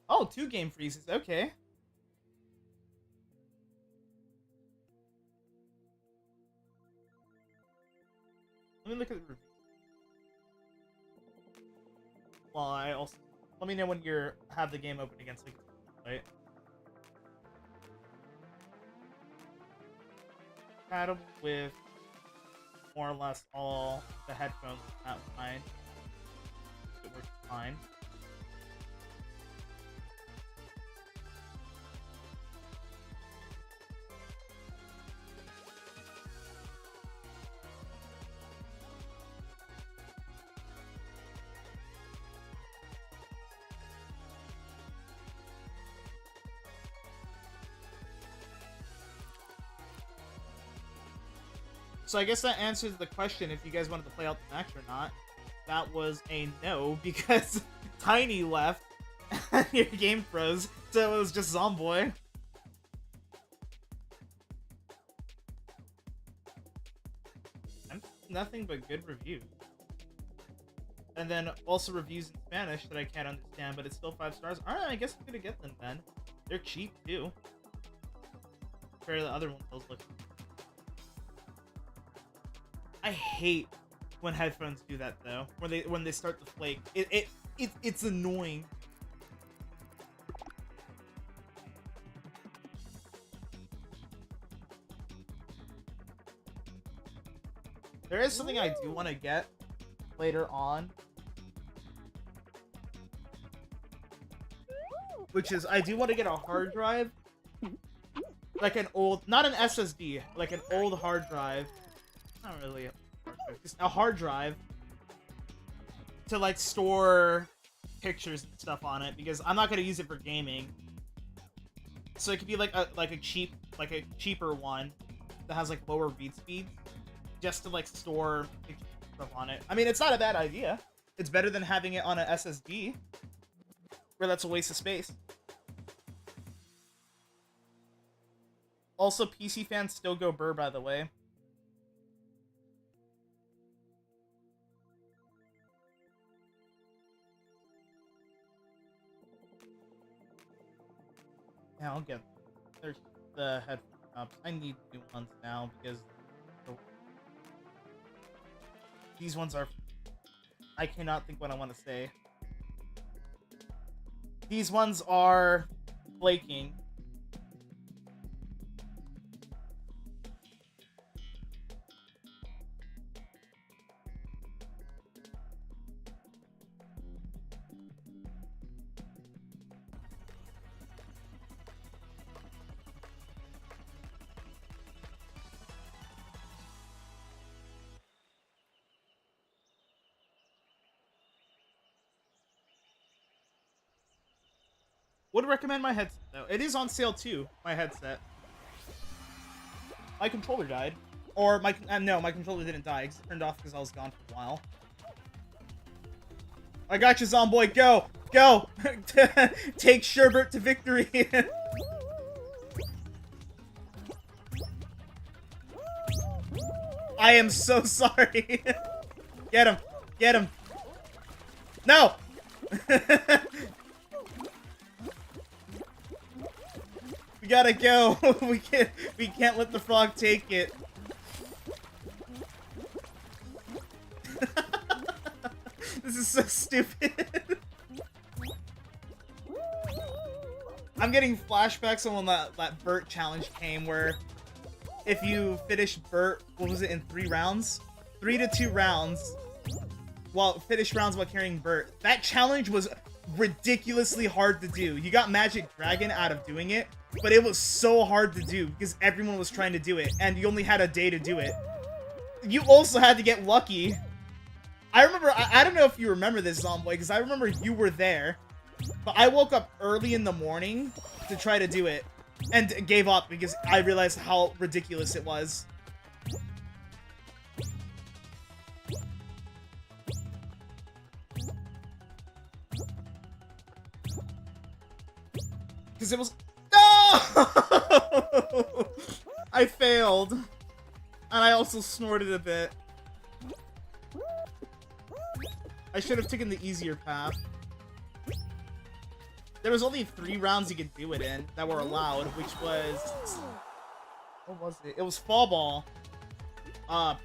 Oh, 2 game freezes. Okay. Let me look at the review. Well, I also let me know when you have the game open against like, right? Compatible with more or less all the headphones at mine. It works fine. So I guess that answers the question if you guys wanted to play out the match or not. That was a no, because Tiny left your game froze, so it was just Zomboy. Nothing but good reviews. And then also reviews in Spanish that I can't understand, but it's still 5 stars. Alright, I guess I'm gonna get them then. They're cheap too. Compared to the other ones I was looking at. I hate when headphones do that though. When they start to flake. It's annoying. There is something I do want to get later on, which is I do want to get a hard drive, like an old, not an SSD, like an old hard drive. Not really a hard drive, just a hard drive to like store pictures and stuff on it, because I'm not gonna use it for gaming. So it could be like a cheaper one that has like lower read speed, just to like store pictures and stuff on it. I mean, it's not a bad idea. It's better than having it on an SSD, where that's a waste of space. Also, PC fans still go burr, by the way. Yeah, I'll get them. There's the headphone knobs. I need new ones now because these ones are... I cannot think what I want to say. These ones are flaking. Would recommend my headset though. It is on sale too, my headset. My controller died. Or my no, my controller didn't die. It turned off because I was gone for a while. I got you, Zomboy. Go! Go! Take Sherbert to victory! I am so sorry. Get him. Get him. No! We gotta go. We can't let the frog take it. This is so stupid. I'm getting flashbacks on when that Burt challenge came, where if you finish Burt, what was it, in 3 rounds? 3 to 2 rounds. Well, finish rounds while carrying Burt. That challenge was ridiculously hard to do. You got Magic Dragon out of doing it, but it was so hard to do because everyone was trying to do it, and you only had a day to do it. You also had to get lucky. I remember, I don't know if you remember this, Zomboy, because I remember you were there, but I woke up early in the morning to try to do it, and gave up because I realized how ridiculous it was. Because it was... No! I failed. And I also snorted a bit. I should have taken the easier path. There was only 3 rounds you could do it in that were allowed, which was... What was it? It was Fall Ball,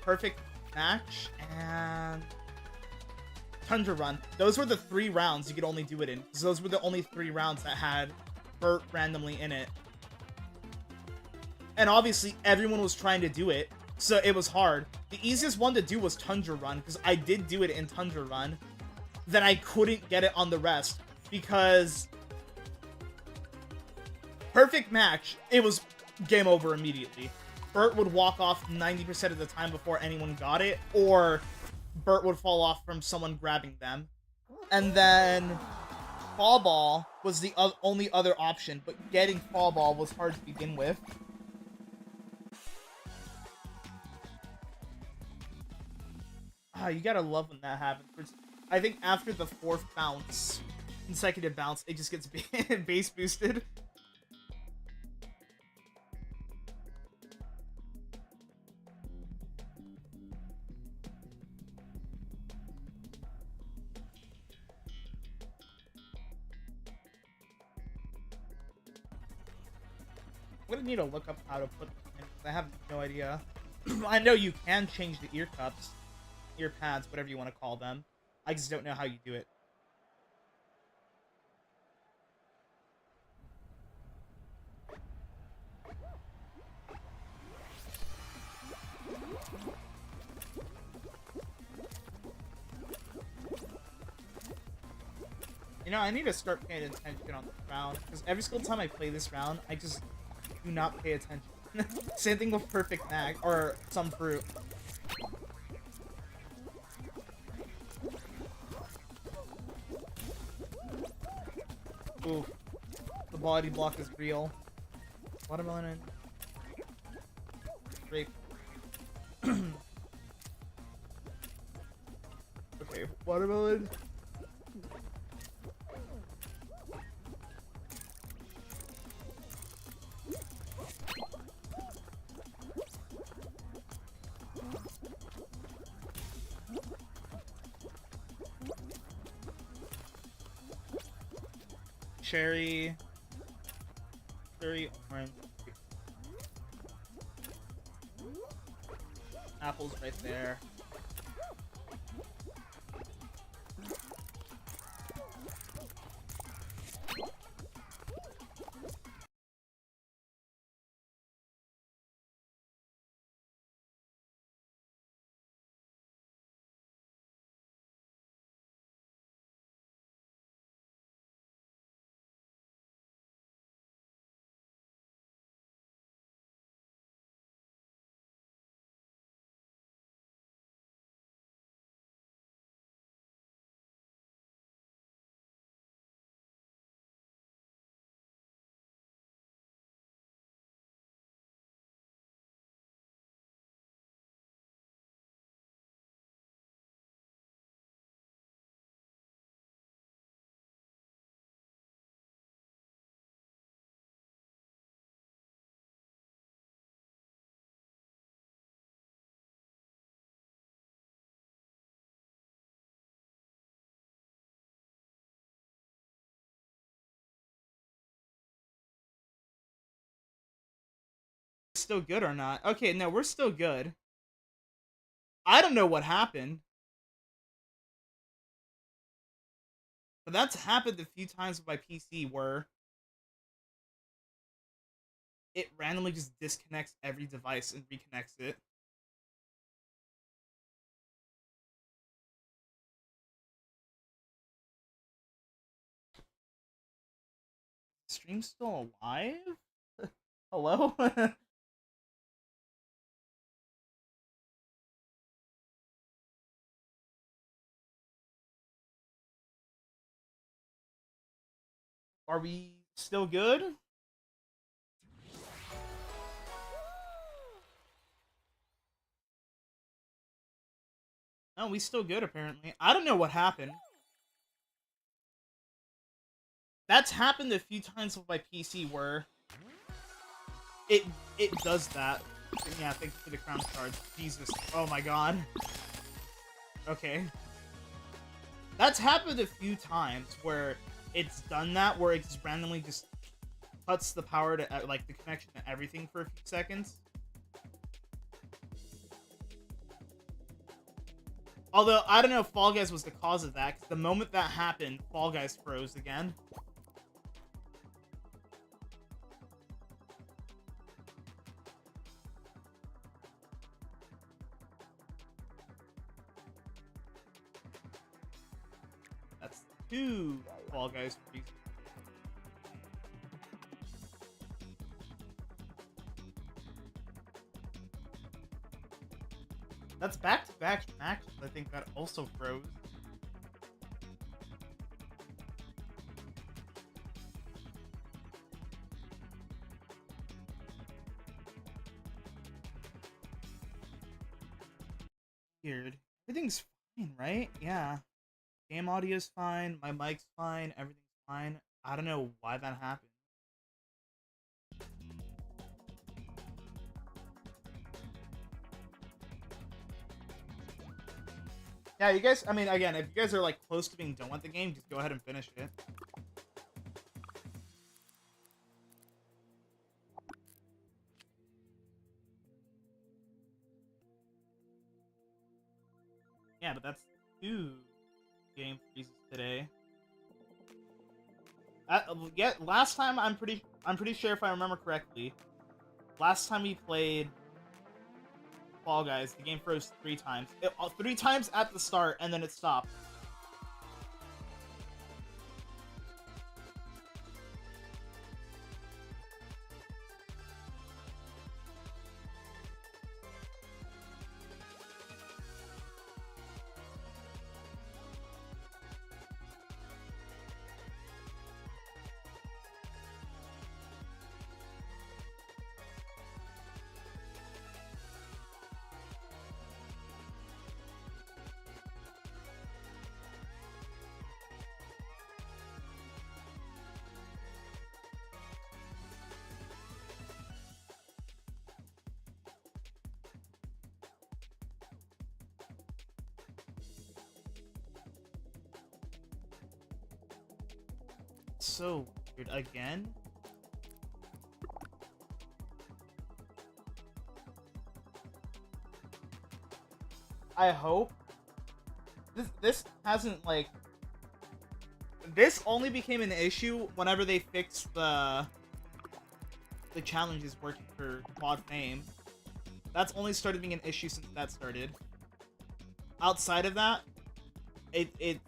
Perfect Match, and Tundra Run. Those were the 3 rounds you could only do it in, because those were the only 3 rounds that had Burt randomly in it. And obviously, everyone was trying to do it, so it was hard. The easiest one to do was Tundra Run, because I did do it in Tundra Run. Then I couldn't get it on the rest, because... Perfect Match, it was game over immediately. Burt would walk off 90% of the time before anyone got it, or Burt would fall off from someone grabbing them. And then Fall Ball was the only other option, but getting Fall Ball was hard to begin with. Ah, you gotta love when that happens. I think after the 4th bounce, consecutive bounce, it just gets base boosted. I'm gonna need to look up how to put them in, because I have no idea. I know you can change the ear cups, ear pads, whatever you want to call them. I just don't know how you do it. You know, I need to start paying attention on this round, because every single time I play this round, I just do not pay attention. Same thing with Perfect Mag, or some fruit. Ooh, the body block is real. Watermelon and grape. Okay, watermelon. Cherry, orange, apples right there. Still good or not? Okay, no, we're still good. I don't know what happened. But that's happened a few times with my PC where it randomly just disconnects every device and reconnects it. Stream's still alive? Hello? Are we still good? No, we still good apparently. I don't know what happened. That's happened a few times with my PC where it does that. Yeah, thank you for the crown cards. Jesus. Oh my god. Okay. That's happened a few times where it's done that, where it just randomly just cuts the power to, like, the connection to everything for a few seconds. Although, I don't know if Fall Guys was the cause of that, because the moment that happened, Fall Guys froze again. That's 2 Fall Guys freezes. That's back-to-back matches, I think that also froze. Weird. Everything's fine, right? Yeah. Game audio's fine, my mic's fine, everything's fine. I don't know why that happened. Yeah, you guys, I mean, again, if you guys are, like, close to being done with the game, just go ahead and finish it. Yeah, but that's 2 game freezes today. Yeah, last time I'm pretty sure, if I remember correctly, last time we played Fall Guys, the game froze 3 times. 3 times at the start, and then it stopped. So weird. Again? I hope this hasn't, like, this only became an issue whenever they fixed the challenges working for Quad Fame. That's only started being an issue since that started. Outside of that, it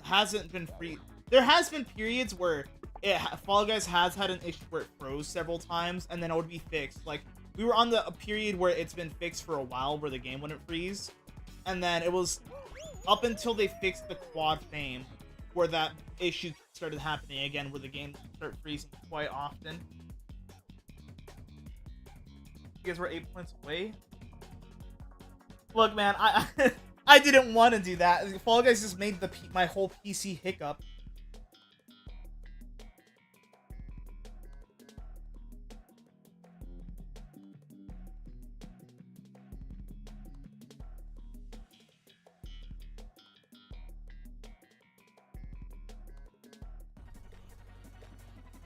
hasn't been free. There has been periods where Fall Guys has had an issue where it froze several times, and then it would be fixed. Like, we were on a period where it's been fixed for a while, where the game wouldn't freeze, and then it was up until they fixed the Quad Fame, where that issue started happening again, where the game started freezing quite often. You guys were 8 points away. Look, man, I I didn't want to do that. Fall Guys just made my whole PC hiccup.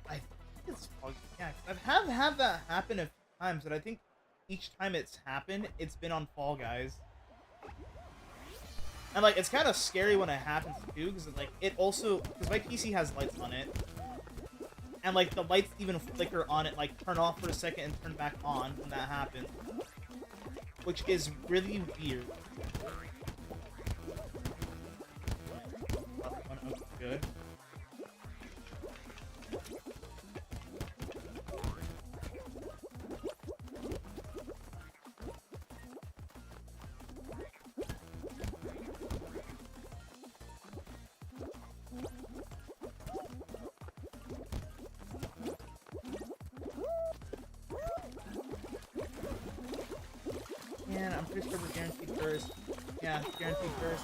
I think it's Fall Guys. Yeah, I've had that happen a few times, but I think each time it's happened, it's been on Fall Guys. And, like, it's kind of scary when it happens, too, because, like, it also... Because my PC has lights on it. And, like, the lights even flicker on it, like, turn off for a second and turn back on when that happens. Which is really weird. Okay, good. Man, I'm pretty sure we're guaranteed first. Yeah, guaranteed first.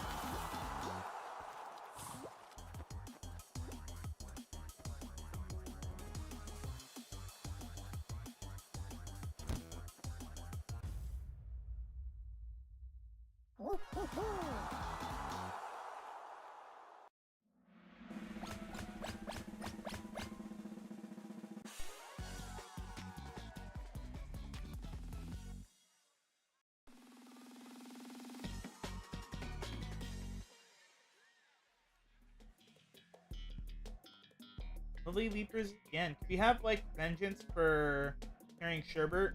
Lily Leapers again. Can we have like vengeance for carrying Sherbert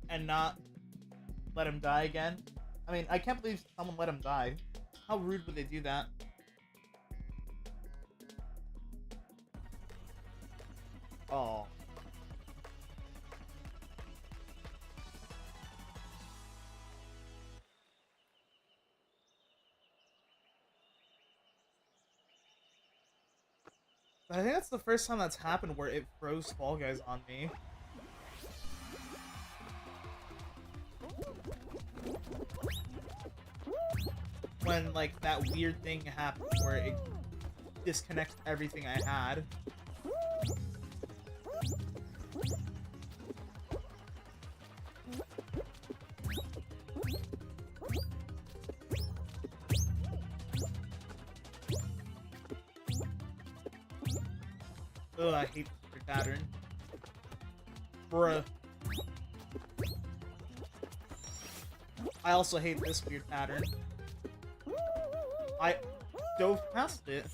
and not let him die again? I mean, I can't believe someone let him die. How rude would they do that? Oh. I think that's the first time that's happened where it froze Fall Guys on me. When, like, that weird thing happened where it disconnects everything I had. Ugh, I hate the pattern. Bruh. I also hate this weird pattern. I dove past it.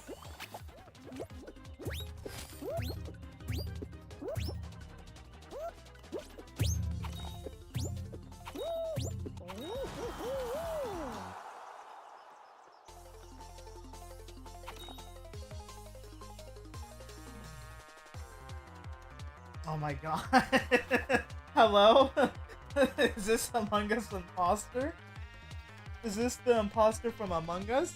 Oh my god. Hello? Is this Among Us imposter? Is this the imposter from Among Us?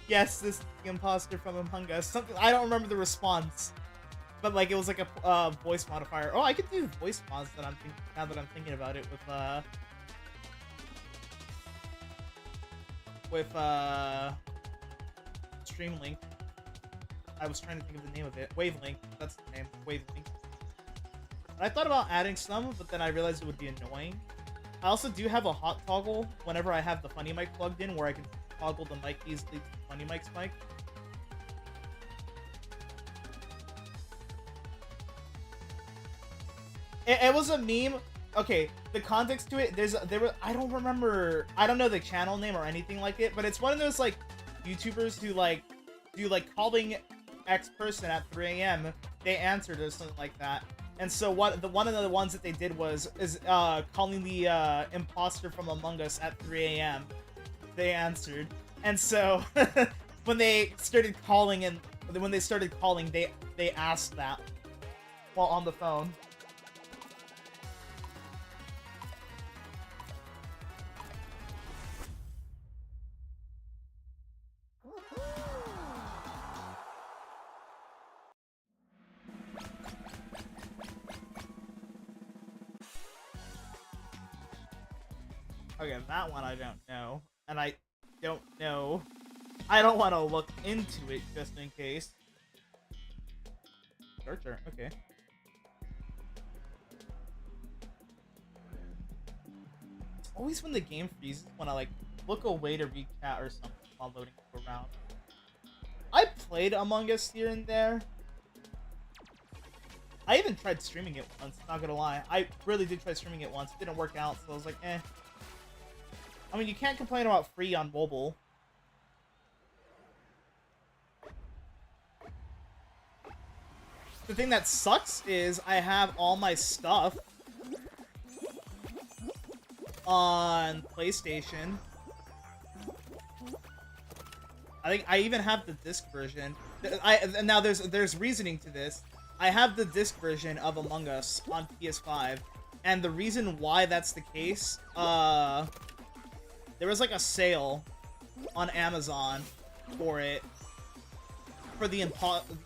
Yes, this is the imposter from Among Us. Something I don't remember the response, but like it was like a voice modifier. Oh, I could do voice mods that now that I'm thinking about it with Streamlink. I was trying to think of the name of it. Wavelink. That's the name. Wavelink. I thought about adding some, but then I realized it would be annoying. I also do have a hot toggle whenever I have the funny mic plugged in, where I can toggle the mic easily to the funny mic's mic. It was a meme. Okay, the context to it, I don't remember, I don't know the channel name or anything like it, but it's one of those like YouTubers who like do like calling X person at 3 a.m. They answered or something like that. And so one of the ones that they did is calling the imposter from Among Us at 3 a.m. They answered, and so when they started calling they asked that while on the phone. Okay, that one I don't know. And I don't know. I don't want to look into it just in case. Your turn, okay. It's always when the game freezes when I like look away to read chat or something while loading around. I played Among Us here and there. I even tried streaming it once, not gonna lie. I really did try streaming it once. It didn't work out, so I was like, eh. I mean, you can't complain about free on mobile. The thing that sucks is I have all my stuff on PlayStation. I think I even have the disc version. Now there's reasoning to this. I have the disc version of Among Us on PS5, and the reason why that's the case, there was like a sale on Amazon for it, for the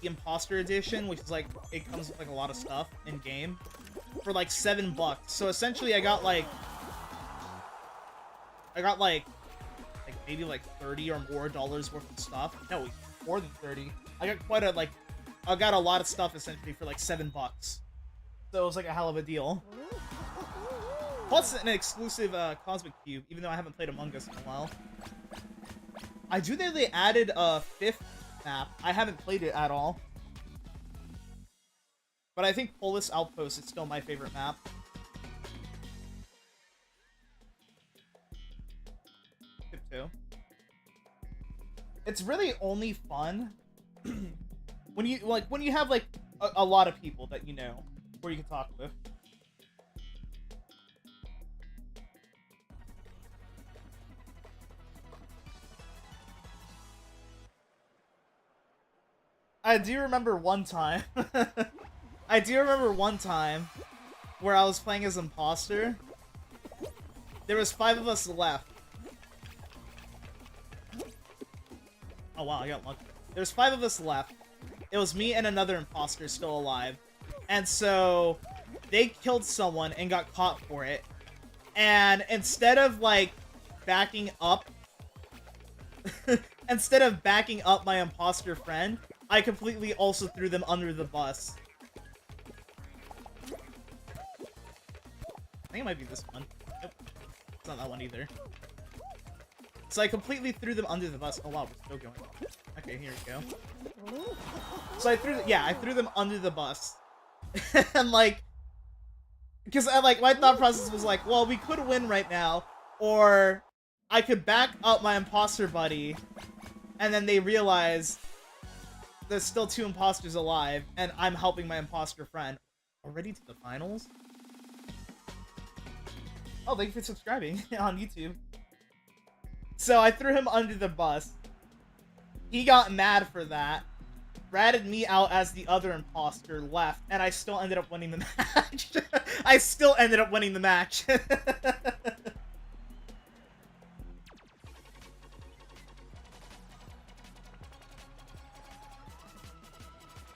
Imposter Edition, which is like, it comes with like a lot of stuff in game, for like $7. So essentially I got like maybe like $30 or more worth of stuff. No, more than 30. I got a lot of stuff essentially for like $7. So it was like a hell of a deal. Plus an exclusive Cosmic Cube, even though I haven't played Among Us in a while. I do think they added a 5th map. I haven't played it at all. But I think Polis Outpost is still my favorite map. Tiptoe. It's really only fun when you have like a lot of people that you know where you can talk with. I do remember one time. I do remember one time where I was playing as imposter. There was 5 of us left. Oh wow, I got lucky. There's 5 of us left. It was me and another imposter still alive. And so they killed someone and got caught for it. And instead of like backing up instead of backing up my imposter friend, I completely also threw them under the bus. I think it might be this one. Nope. It's not that one either. So I completely threw them under the bus. Oh wow, we're still going. Okay, here we go. So I threw them under the bus. And like, because my thought process was like, well, we could win right now, or I could back up my imposter buddy, and then they realize there's still 2 imposters alive, and I'm helping my imposter friend. Already to the finals? Oh, thank you for subscribing on YouTube. So I threw him under the bus. He got mad for that. Ratted me out as the other imposter, left, and I still ended up winning the match. I still ended up winning the match.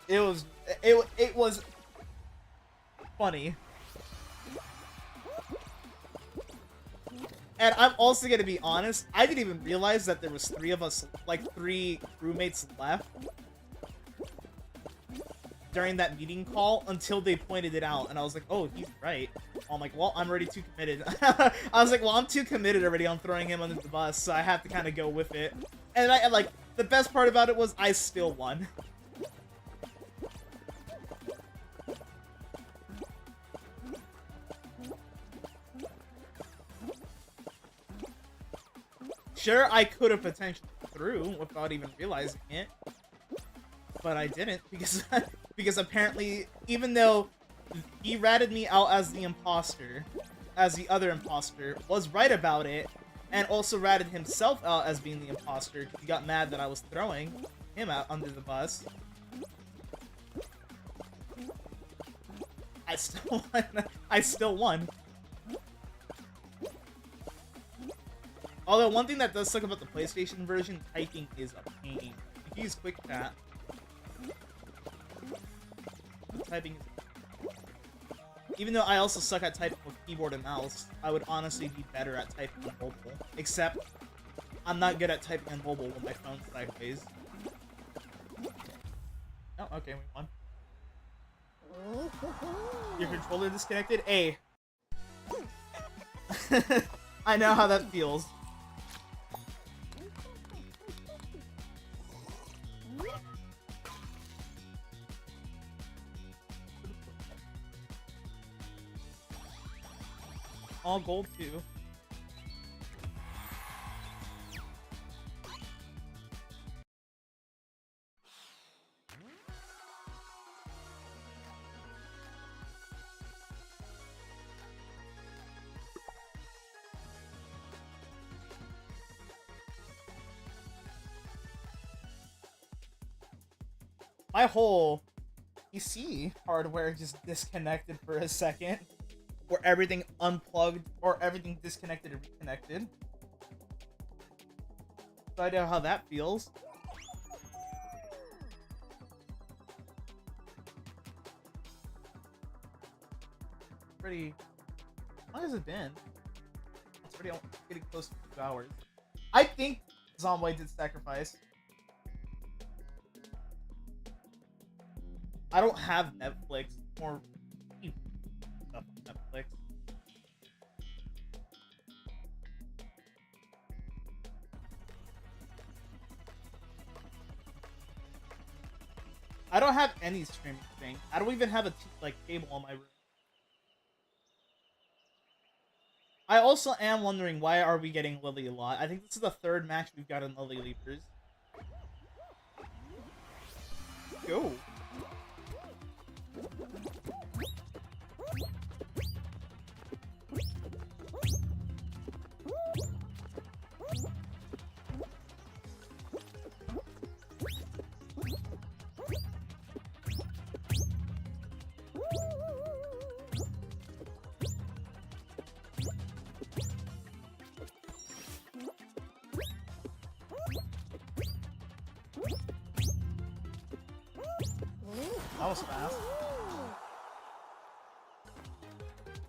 It was funny. And I'm also gonna be honest, I didn't even realize that there was 3 of us, like 3 crewmates left during that meeting call until they pointed it out, and I was like, oh, he's right. I'm like, well, I'm already too committed. I was like, well, I'm too committed already on throwing him under the bus, so I have to kind of go with it. And like, the best part about it was I still won. Sure, I could have potentially through without even realizing it, but I didn't because because apparently, even though he ratted me out as the imposter, as the other imposter was right about it, and also ratted himself out as being the imposter because he got mad that I was throwing him out under the bus. I still won. I still won. Although, one thing that does suck about the PlayStation version, typing is a pain. If you use Quick Chat, typing is... Even though I also suck at typing with keyboard and mouse, I would honestly be better at typing on mobile. Except, I'm not good at typing on mobile when my phone's sideways. Oh, okay, we won. Your controller disconnected? Hey. I know how that feels. All gold too. My whole PC hardware just disconnected for a second. Or everything unplugged, or everything disconnected and reconnected. So I know how that feels. Pretty... How long has it been? It's pretty getting close to 2 hours. I think Zomboid did sacrifice. I don't have Netflix or stuff on Netflix. I don't have any streaming thing. I don't even have a like cable in my room. I also am wondering why are we getting Lily a lot. I think this is the third match we've got in Lily Leapers. Go. That was fast.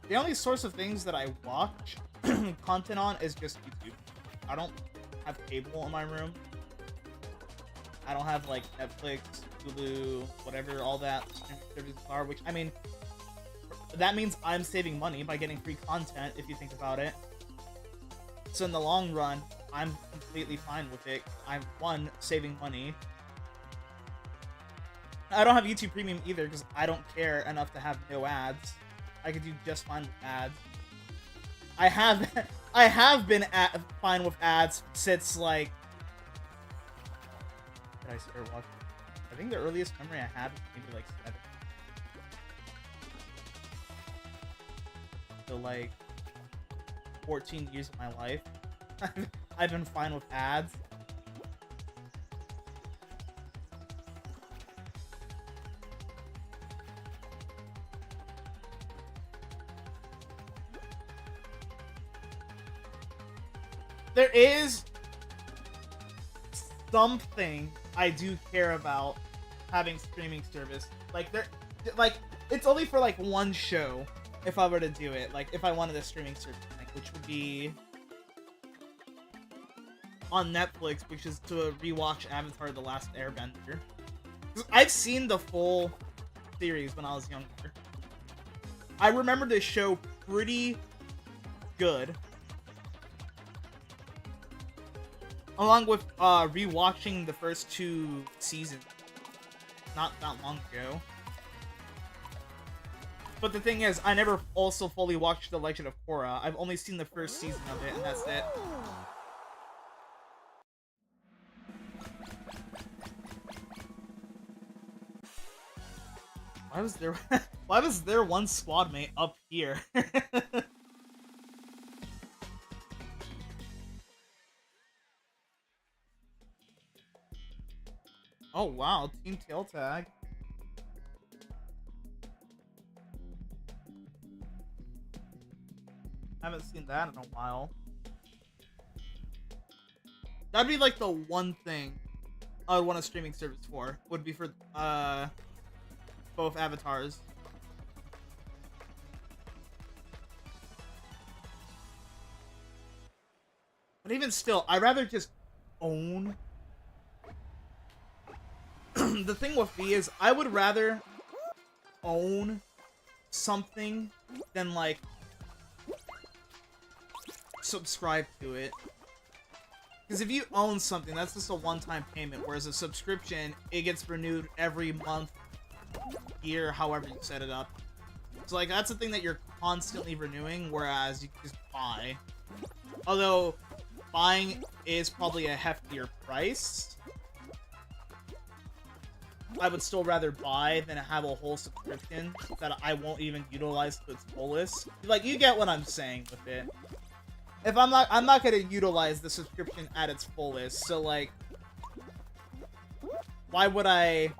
The only source of things that I watch content on is just YouTube. I don't have cable in my room. I don't have like Netflix, Hulu, whatever, all that streaming services are, which, I mean, that means I'm saving money by getting free content, if you think about it. So in the long run, I'm completely fine with it. I'm, one, saving money. I don't have YouTube Premium either because I don't care enough to have no ads. I could do just fine with ads. I have been fine with ads since like. Did I start watching? I think the earliest memory I had was maybe like 7. So like 14 years of my life, I've been fine with ads. There is something I do care about having streaming service. Like it's only for like one show if I were to do it. Like if I wanted a streaming service, like, which would be on Netflix, which is to rewatch Avatar: The Last Airbender. I've seen the full series when I was younger. I remember this show pretty good. Along with rewatching the first 2 seasons not that long ago. But the thing is, I never also fully watched The Legend of Korra. I've only seen the first season of it, and that's it. Why was there one squad mate up here? Oh wow, Team Tail Tag. Haven't seen that in a while. That'd be like the one thing I would want a streaming service for. Would be for both avatars. But even still, I'd rather just own. The thing with me is, I would rather own something than, like, subscribe to it. Because if you own something, that's just a one-time payment, whereas a subscription, it gets renewed every month, year, however you set it up. So, like, that's the thing that you're constantly renewing, whereas you can just buy. Although, buying is probably a heftier price. I would still rather buy than have a whole subscription that I won't even utilize to its fullest. Like, you get what I'm saying with it. If I'm not gonna utilize the subscription at its fullest, so like, why would I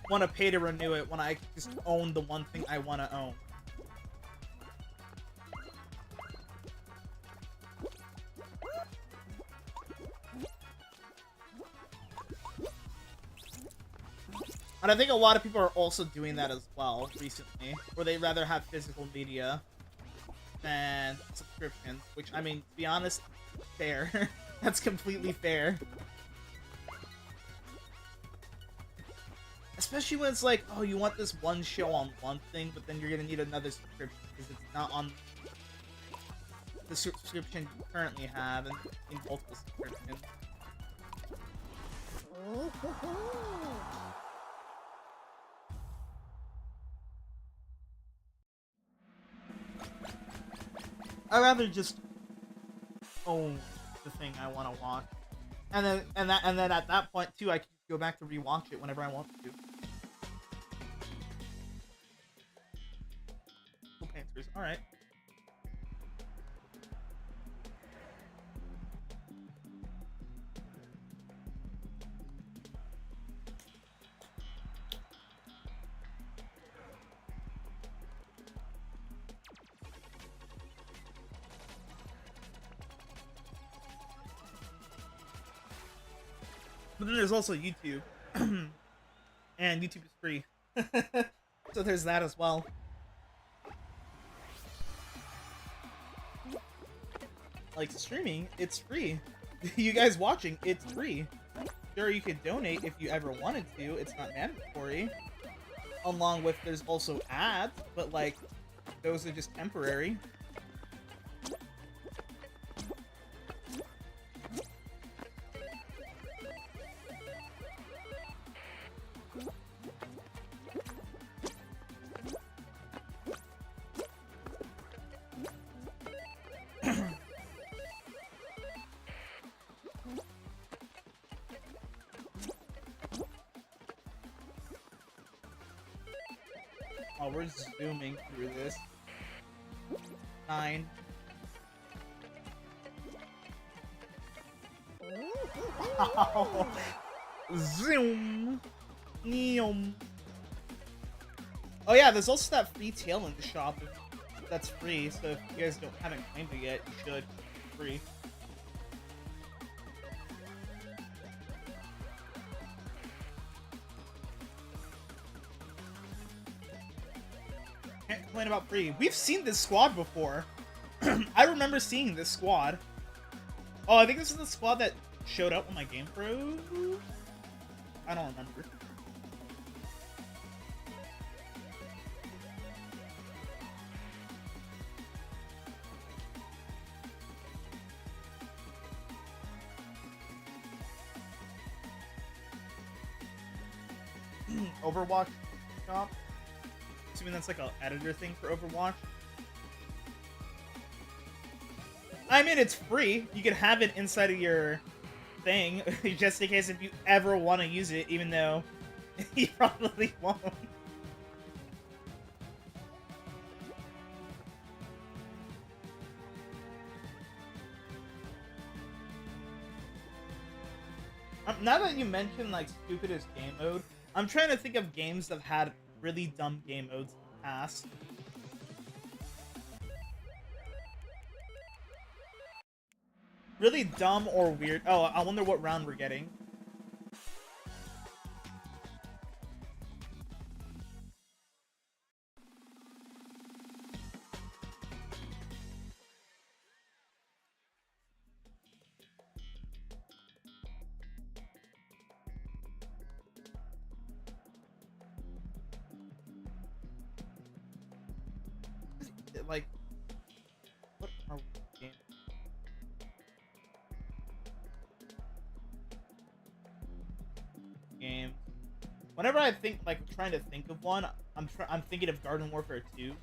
want to pay to renew it when I just own the one thing I want to own? And I think a lot of people are also doing that as well recently, where they rather have physical media than subscriptions, which, I mean, to be honest, fair. That's completely fair. Especially when it's like, oh, you want this one show on one thing, but then you're gonna need another subscription because it's not on the subscription you currently have, and in multiple subscriptions. I'd rather just own the thing I want to watch, and then at that point too, I can go back to rewatch it whenever I want to. Cool Panthers, all right. But then there's also YouTube, and YouTube is free, so there's that as well. Like streaming, it's free. You guys watching, it's free. Sure, you could donate if you ever wanted to. It's not mandatory. Along with, there's also ads, but like, those are just temporary. Oh, we're zooming through this. 9. Wow. Zoom. Neom. Oh yeah, there's also that free tail in the shop that's free, so if you guys haven't claimed it yet, you should. It's free. Can't complain about free. We've seen this squad before. I remember seeing this squad. Oh, I think this is the squad that showed up on my Game Pro. I don't remember. Overwatch shop. Assuming that's like an editor thing for Overwatch. I mean, it's free. You can have it inside of your thing, just in case if you ever want to use it, even though you probably won't. Now that you mention like stupidest game mode, I'm trying to think of games that have had really dumb game modes in the past. Really dumb or weird. Oh, I wonder what round we're getting. Like, what are we game? Game. Whenever I think, like, I'm trying to think of one, I'm thinking of Garden Warfare 2.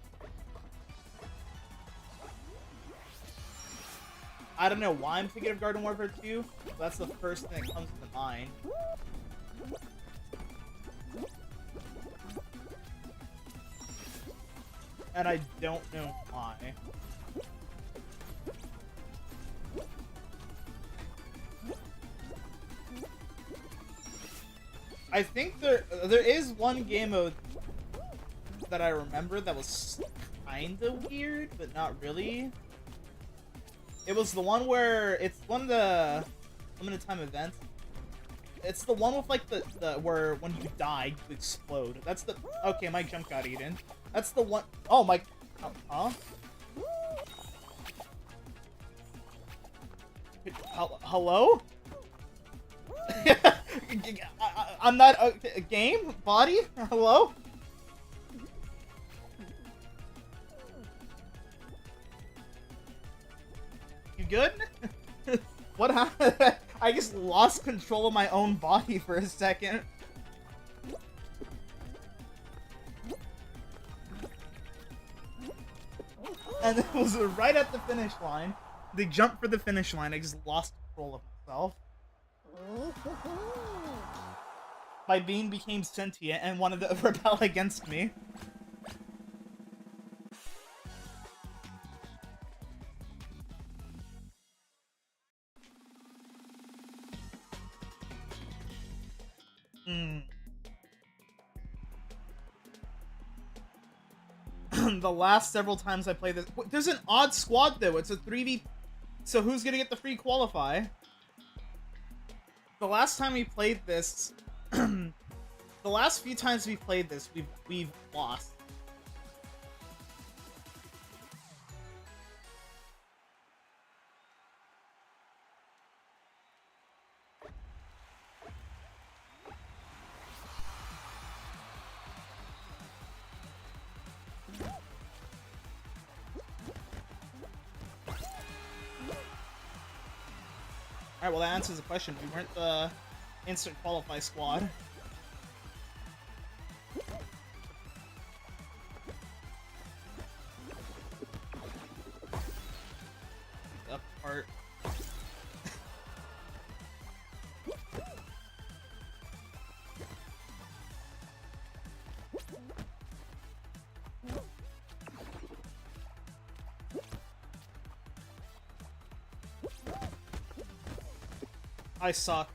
I don't know why I'm thinking of Garden Warfare 2, but that's the first thing that comes to mind. And I don't know why. I think there is one game mode that I remember that was kinda weird, but not really. It was the one where it's one of the limited time events. It's the one with like the where when you die you explode. That's the okay. My jump got eaten. That's the one. Oh my. Huh? Hello? I'm not a game body. Hello? You good? What happened? I just lost control of my own body for a second. And it was right at the finish line. The jump for the finish line, I just lost control of myself. My being became sentient and wanted to rebel against me. The last several times I played this... There's an odd squad, though. It's a 3v... So who's gonna get the free qualify? The last time we played this... the last few times we played this, we've lost. Alright, well that answers the question. We weren't the instant qualify squad. Up part. I suck.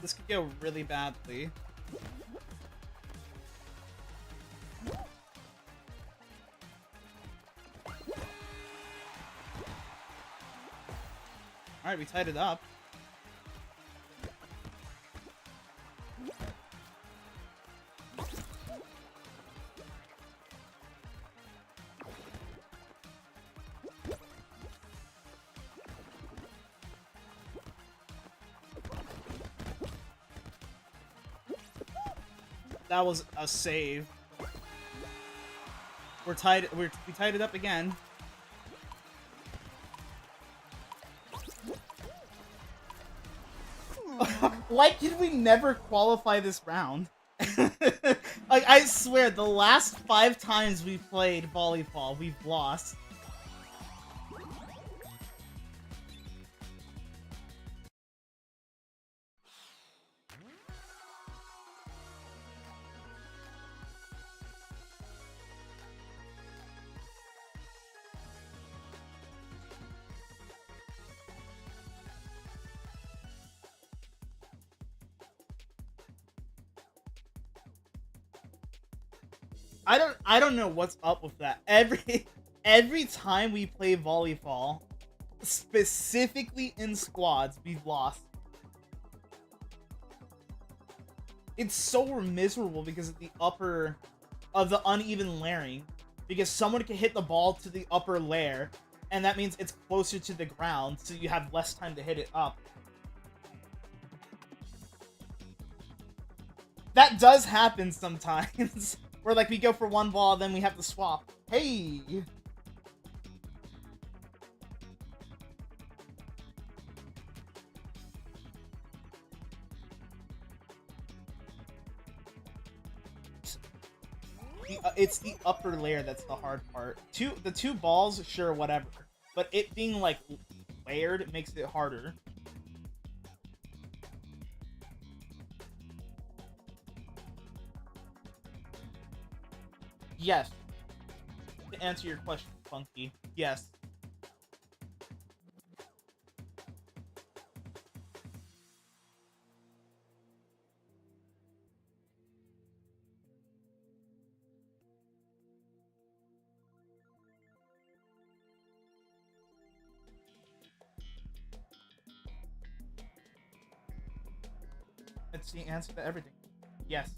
This could go really badly. Alright, we tied it up. That was a save. We tied it up again. Why did we never qualify this round? Like, I swear, the last 5 times we played volleyball, we've lost. I don't know what's up with that. Every time we play volleyball, specifically in squads, we've lost. It's so miserable because of the uneven layering. Because someone can hit the ball to the upper layer, and that means it's closer to the ground, so you have less time to hit it up. That does happen sometimes. Where, like, we go for one ball, then we have to swap. Hey! It's the upper layer that's the hard part. The two balls, sure, whatever. But it being, like, layered makes it harder. Yes. To answer your question, Funky. Yes. It's the answer to everything. Yes.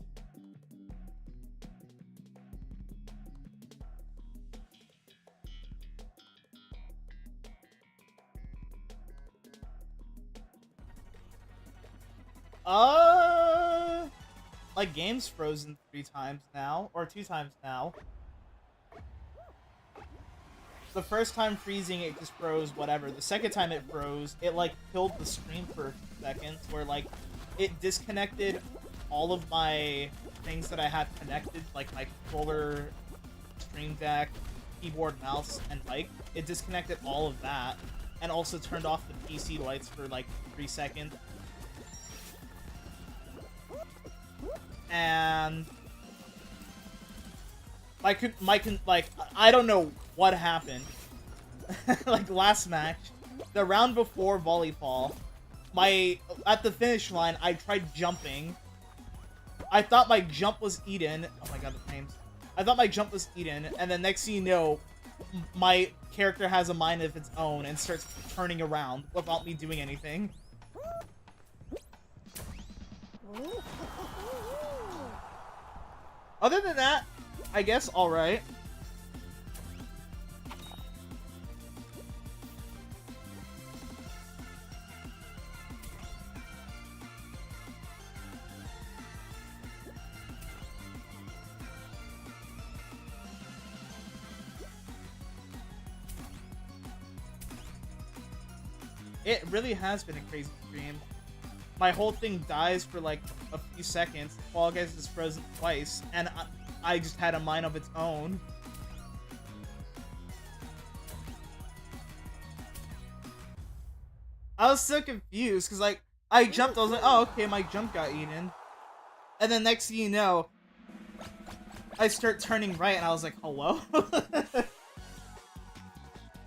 Like, game's frozen 3 times now, or 2 times now. The first time freezing, it just froze, whatever. The second time it froze, it, like, killed the stream for a few seconds, where, like, it disconnected all of my things that I had connected, like my controller, stream deck, keyboard, mouse, and mic. It disconnected all of that, and also turned off the PC lights for, like, 3 seconds. And like, I don't know what happened. Like, last match, the round before volleyball, at the finish line, I tried jumping. I thought my jump was eaten. Oh my god, the names. I thought my jump was eaten, and then next thing you know, my character has a mind of its own and starts turning around without me doing anything. Other than that, I guess alright. It really has been a crazy stream. My whole thing dies for like a few seconds. Fall Guys is frozen twice, and I just had a mind of its own. I was so confused because, like, I jumped. I was like, "Oh, okay, my jump got eaten," and then next thing you know, I start turning right, and I was like, "Hello."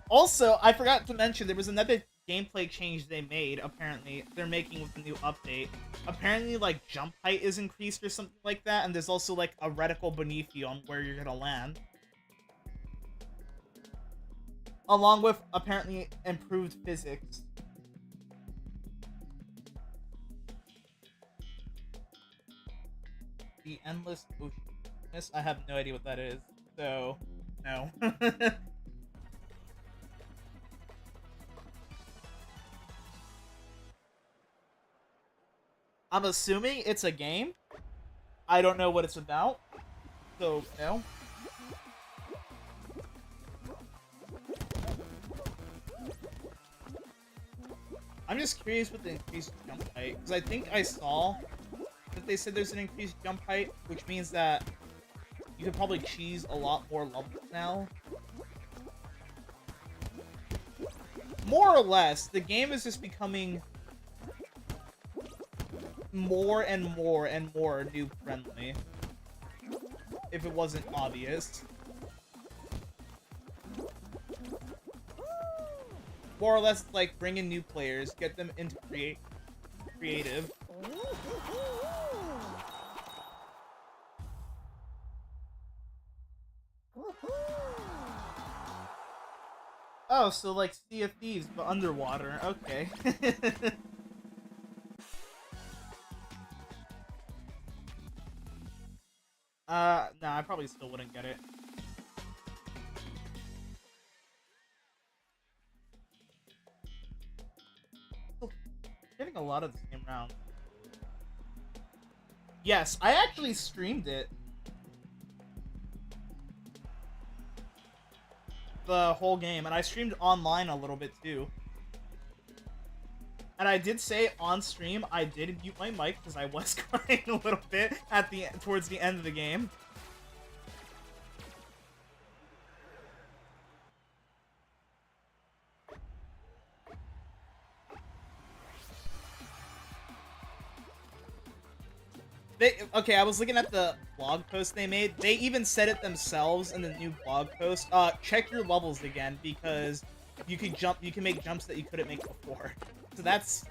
Also, I forgot to mention there was another gameplay change they made. Apparently, they're making with the new update. Apparently, like, jump height is increased or something like that, and there's also like a reticle beneath you on where you're gonna land, along with apparently improved physics. The Endless Ocean. I have no idea what that is, so no. I'm assuming it's a game. I don't know what it's about, so no. I'm just curious with the increased jump height, because I think I saw that they said there's an increased jump height, which means that you could probably cheese a lot more levels now. More or less, the game is just becoming more and more and more noob friendly, if it wasn't obvious. More or less, like, bring in new players, get them into creative. Oh, so like Sea of Thieves, but underwater. Okay. No, I probably still wouldn't get it. Getting a lot of the same round. Yes, I actually streamed it. The whole game, and I streamed online a little bit too. And I did say on stream I did mute my mic because I was crying a little bit at towards the end of the game. Okay, I was looking at the blog post they made. They even said it themselves in the new blog post. Check your levels again because you can make jumps that you couldn't make before. So that's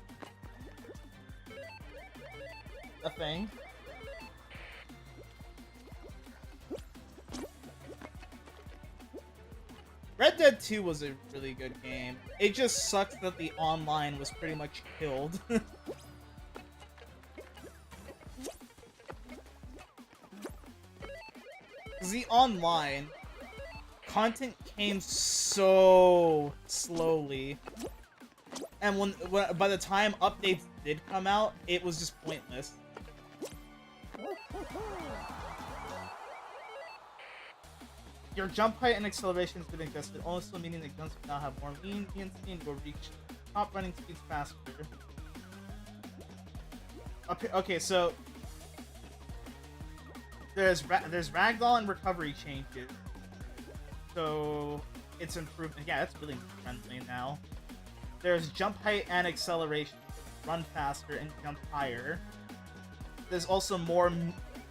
a thing. Red Dead 2 was a really good game. It just sucks that the online was pretty much killed. The online content came so slowly. And when by the time updates did come out, it was just pointless. Your jump height and acceleration has been adjusted, also meaning that guns now have more leniency and will reach top running speeds faster. Okay, so there's ragdoll and recovery changes, so it's improved. Yeah, it's really friendly now. There's jump height and acceleration, run faster and jump higher. There's also more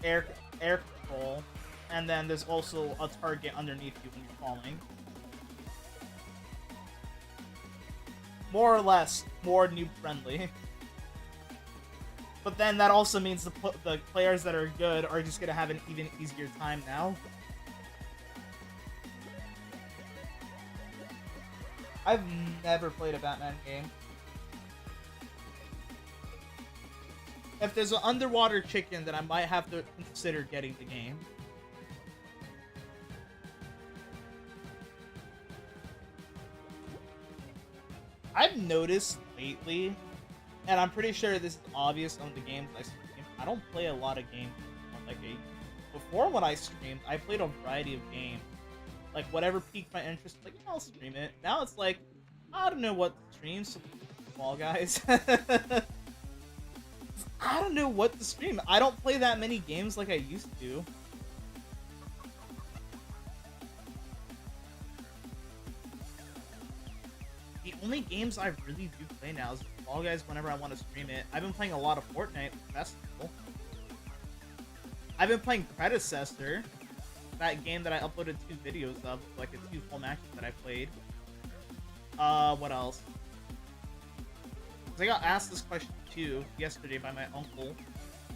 air control, and then there's also a target underneath you when you're falling. More or less, more noob friendly. But then that also means the players that are good are just gonna have an even easier time now. I've never played a Batman game. If there's an underwater chicken, then I might have to consider getting the game. I've noticed lately, and I'm pretty sure this is obvious on the games I stream, I don't play a lot of games. Before when I streamed, I played a variety of games. Like, whatever piqued my interest, like, I'll stream it. Now it's like, I don't know what to stream, so Fall Guys. I don't know what to stream. I don't play that many games like I used to. The only games I really do play now is Fall Guys whenever I want to stream it. I've been playing a lot of Fortnite Festival. I've been playing Predecessor. That game that I uploaded 2 videos of, like the 2 full matches that I played. What else? Because I got asked this question too yesterday by my uncle,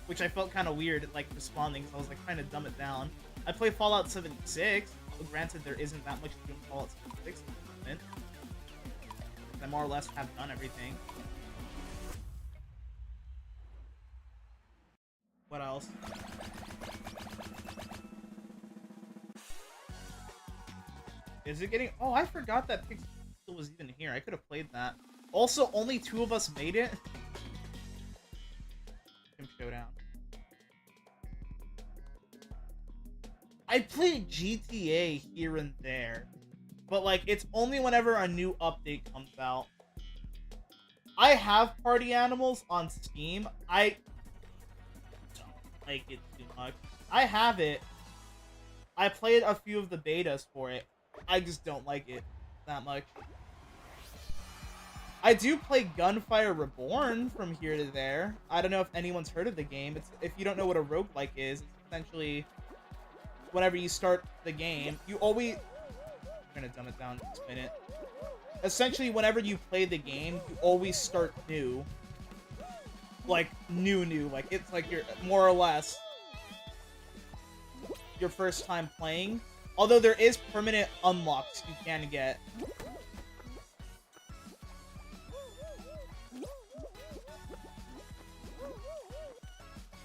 which I felt kind of weird, like, responding, so I was like trying to dumb it down. I play Fallout 76. Well, granted, there isn't that much to do in Fallout 76 at the moment. I more or less have done everything. What else? Is it getting... Oh, I forgot that Pixel was even here. I could have played that. Also, only 2 of us made it. Showdown. I played GTA here and there, but like it's only whenever a new update comes out. I have Party Animals on Steam. I don't like it too much. I have it. I played a few of the betas for it. I just don't like it that much. I do play Gunfire Reborn from here to there. I don't know if anyone's heard of the game. If you don't know what a roguelike is, it's essentially whenever you start the game, you always... I'm gonna dumb it down just a minute. Essentially, whenever you play the game, you always start new. Like, new. Like, it's like you're more or less your first time playing. Although there is permanent unlocks you can get.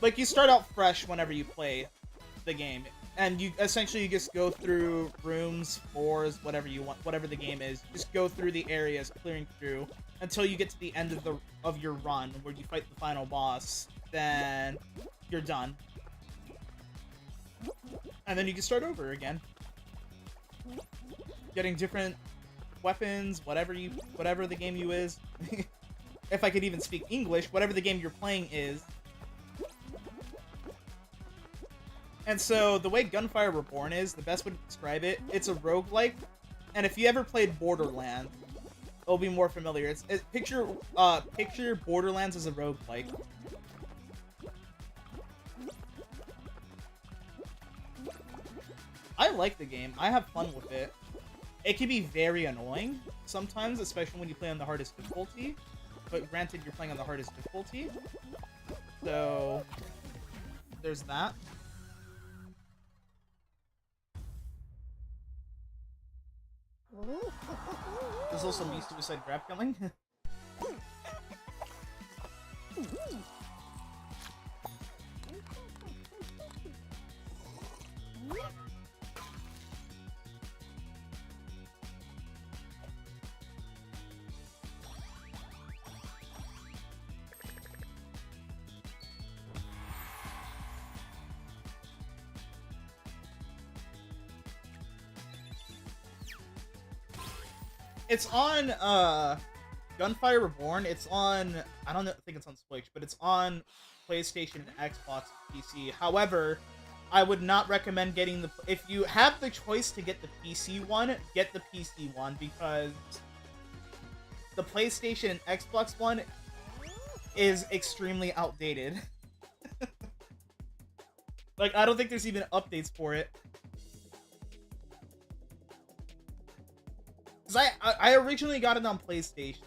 Like, you start out fresh whenever you play the game. And you essentially just go through rooms, floors, whatever you want, whatever the game is. Just go through the areas, clearing through, until you get to the end of your run, where you fight the final boss. Then you're done. And then you can start over again. Getting different weapons, whatever the game you is. If I could even speak English, whatever the game you're playing is. And so, the way Gunfire Reborn is, the best way to describe it, it's a roguelike, and if you ever played Borderlands, it'll be more familiar. Picture Borderlands as a roguelike. I like the game. I have fun with it. It can be very annoying sometimes, especially when you play on the hardest difficulty. But granted, you're playing on the hardest difficulty. So, there's that. There's also me suicide grab killing. It's on Gunfire Reborn. It's on, I don't know, think it's on Switch, but it's on PlayStation, Xbox, and PC. However, I would not recommend getting if you have the choice to get the PC one, get the PC one, because the PlayStation and Xbox one is extremely outdated. Like, I don't think there's even updates for it. Because I originally got it on PlayStation.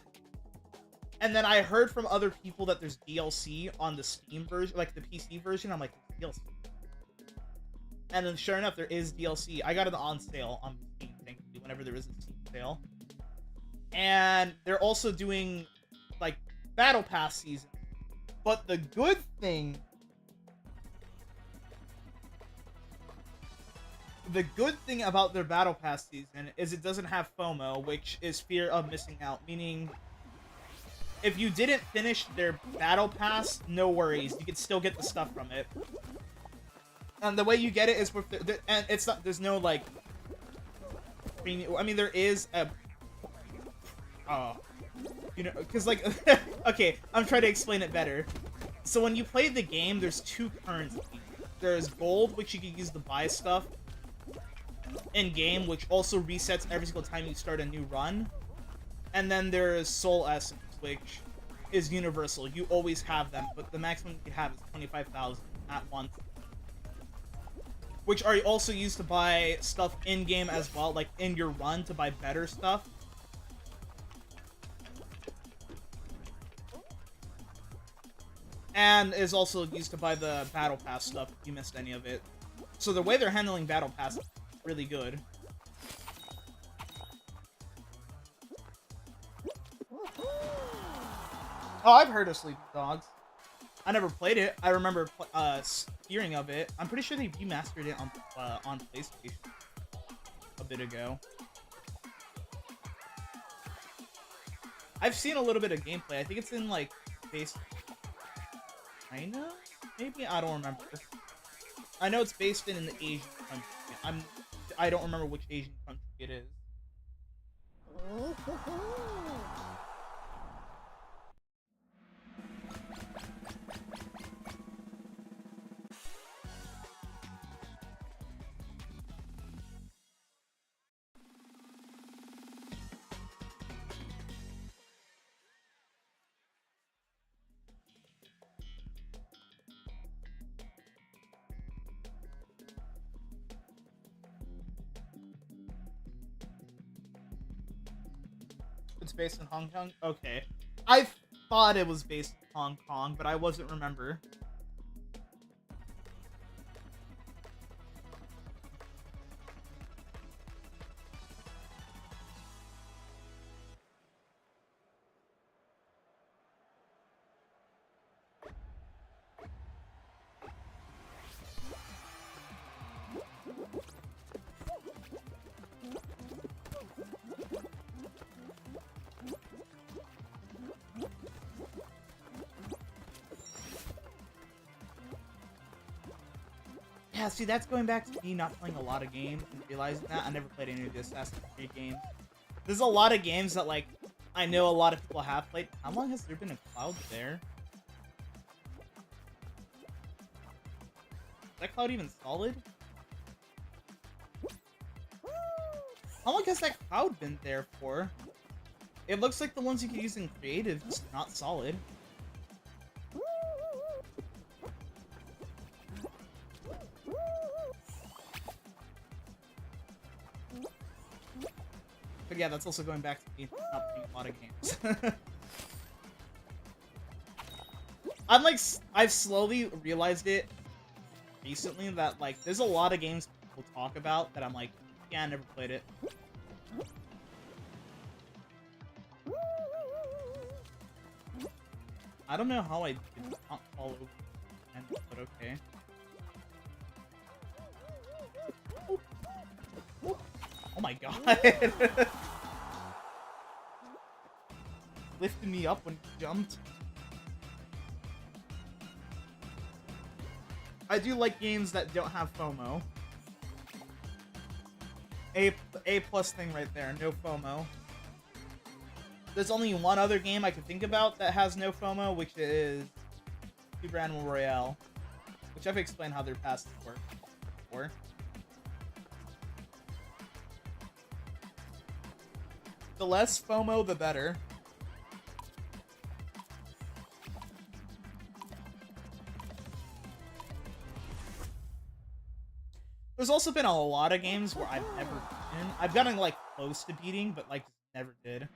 And then I heard from other people that there's DLC on the Steam version, like the PC version. I'm like, DLC. And then sure enough, there is DLC. I got it on sale on Steam, thankfully, whenever there is a Steam sale. And they're also doing, like, Battle Pass season. But the good thing... The good thing about their Battle Pass season is it doesn't have FOMO, which is fear of missing out. Meaning, if you didn't finish their Battle Pass, no worries. You can still get the stuff from it. And the way you get it is with and it's not, there's no, like, premium, I mean, there is a, you know, because, like, okay, I'm trying to explain it better. So when you play the game, there's two currencies. There's gold, which you can use to buy stuff in-game, which also resets every single time you start a new run. And then there is Soul Essence, which is universal. You always have them, but the maximum you have is 25,000 at once. Which are also used to buy stuff in-game as well, like in your run to buy better stuff. And is also used to buy the Battle Pass stuff if you missed any of it. So the way they're handling Battle Pass is really good. Oh, I've heard of Sleeping Dogs. I never played it. I remember hearing of it. I'm pretty sure they remastered it on PlayStation a bit ago. I've seen a little bit of gameplay. I think it's in, like, based China? Maybe? I don't remember. I know it's based in an Asian country. I don't remember which Asian country it is. It's based in Hong Kong? Okay. I thought it was based in Hong Kong, but I wasn't remember. Yeah, see, that's going back to me not playing a lot of games and realizing that I never played any of the Assassin's Creed games. There's a lot of games that, like, I know a lot of people have played. How long has there been a cloud there? Is that cloud even solid? How long has that cloud been there for? It looks like the ones you can use in creative, just not solid. But yeah, that's also going back to me not playing a lot of games. I've slowly realized it recently that, like, there's a lot of games people talk about that I'm like, yeah, I never played it. I don't know how I did not fall over, but okay. Oh my god! Lifted me up when he jumped. I do like games that don't have FOMO. A plus thing right there, no FOMO. There's only one other game I can think about that has no FOMO, which is Super Animal Royale, which I've explained how their passes work before. The less FOMO, the better. There's also been a lot of games where I've never beaten. I've gotten, like, close to beating, but, like, never did.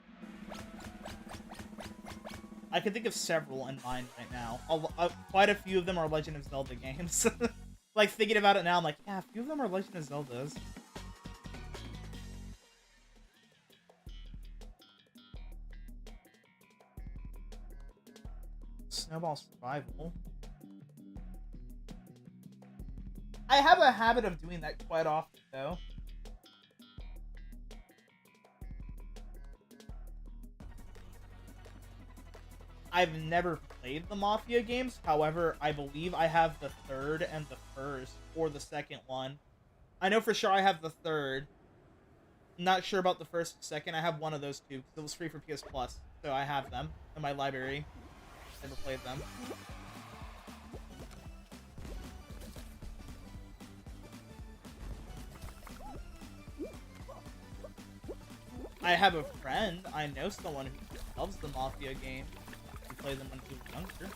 I can think of several in mind right now. Quite a few of them are Legend of Zelda games. Like, thinking about it now, I'm like, yeah, a few of them are Legend of Zeldas. Snowball Survival. I have a habit of doing that quite often, though. I've never played the Mafia games. However, I believe I have the third and the first, or the second one. I know for sure I have the third. Not sure about the first and second. I have one of those two, because it was free for PS Plus. So I have them in my library. Never played them. I have a friend. I know someone who loves the Mafia game. He played them when he was younger.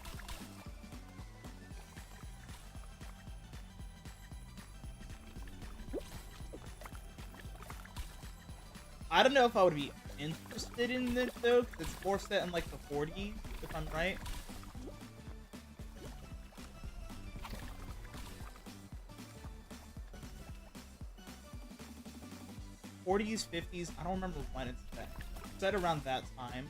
I don't know if I would be interested in it though, because it's more set in like the 40s, if I'm right. '40s, 50s, I don't remember when it's set. It's set around that time.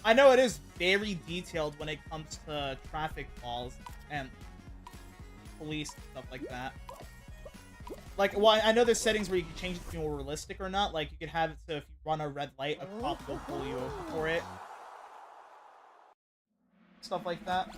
I know it is very detailed when it comes to traffic laws and police and stuff like that. Like, well, I know there's settings where you can change it to be more realistic or not. Like, you could have it so if you run a red light, a cop will pull you over for it. Stuff like that.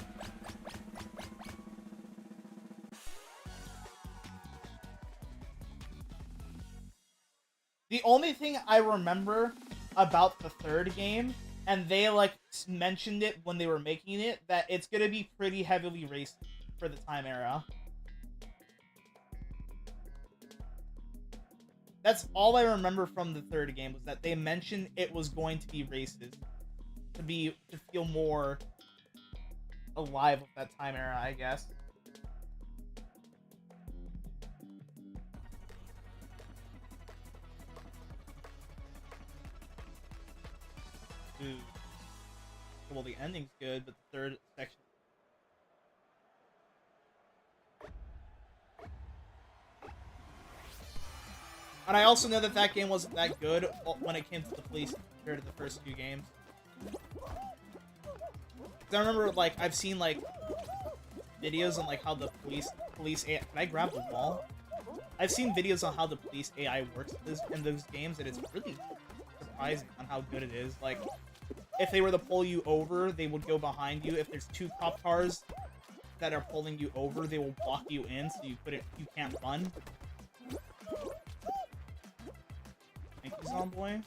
The only thing I remember about the third game, and they, like, mentioned it when they were making it, that it's gonna be pretty heavily racist for the time era. That's all I remember from the third game, was that they mentioned it was going to be racist. To feel more alive with that time era, I guess. Ooh. Well, the ending's good, but the third section... And I also know that that game wasn't that good when it came to the police compared to the first two games. Because I remember, like, I've seen, like, videos on, like, how the police AI... Can I grab the wall? I've seen videos on how the police AI works in those games, and it's really surprising on how good it is. Like, if they were to pull you over, they would go behind you. If there's two cop cars that are pulling you over, they will block you in, so you can't run. Thank you, Zomboy.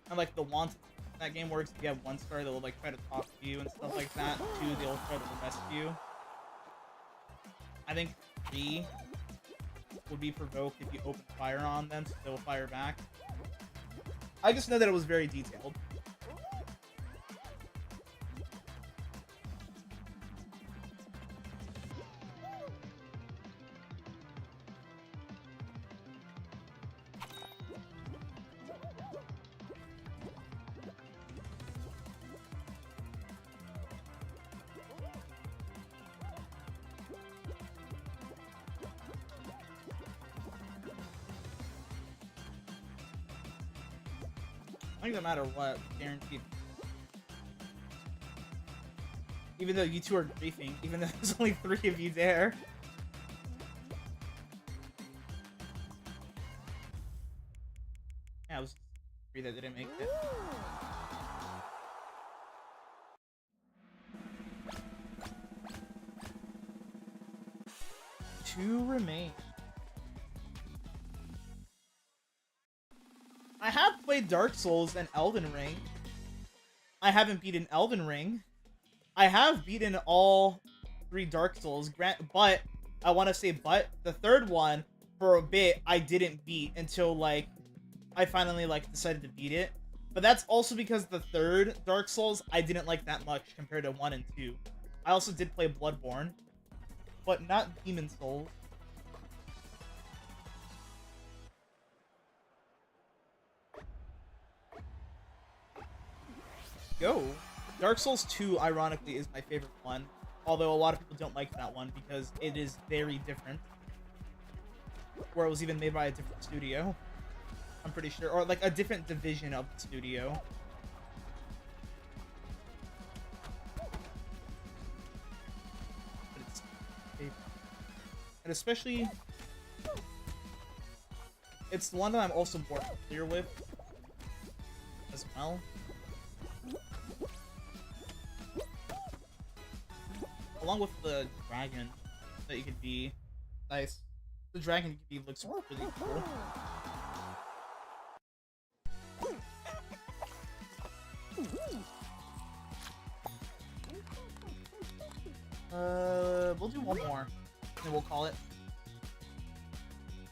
And like the wanted, that game works. If you have 1 star, they'll like try to talk to you and stuff like that. 2, they'll try to arrest you. I think 3 would be provoked if you open fire on them, so they'll fire back. I just know that it was very detailed. I think no matter what, guaranteed. Even though you two are griefing, even though there's only 3 of you there. Yeah, it was 3 that didn't make it. 2 remain. I have played Dark Souls and Elden Ring. I haven't beaten Elden Ring. I have beaten all 3 Dark Souls, but I want to say the third one, for a bit, I didn't beat until, like, I finally, like, decided to beat it. But that's also because the third Dark Souls, I didn't like that much compared to 1 and 2. I also did play Bloodborne, but not Demon Souls. Go. Dark Souls 2, ironically, is my favorite one. Although a lot of people don't like that one because it is very different. Where it was even made by a different studio. I'm pretty sure. Or like a different division of the studio. But it's... And especially... It's the one that I'm also more familiar with. As well. Along with the dragon that you could be. Nice. The dragon you could be looks really cool. We'll do one more. And then we'll call it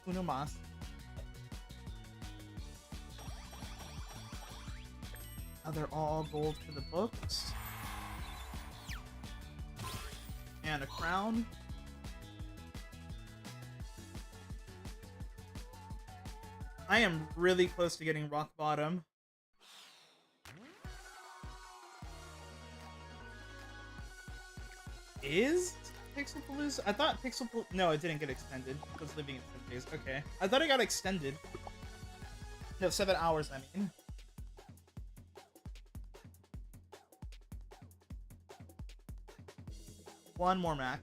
Uno Mas. Now they're all gold for the books. And a crown. I am really close to getting rock bottom. Is Pixelpalooza? I thought Pixelpalooza... No, it didn't get extended. It was living in 10 days. Okay. I thought it got extended. No, 7 hours, I mean. One more Mac.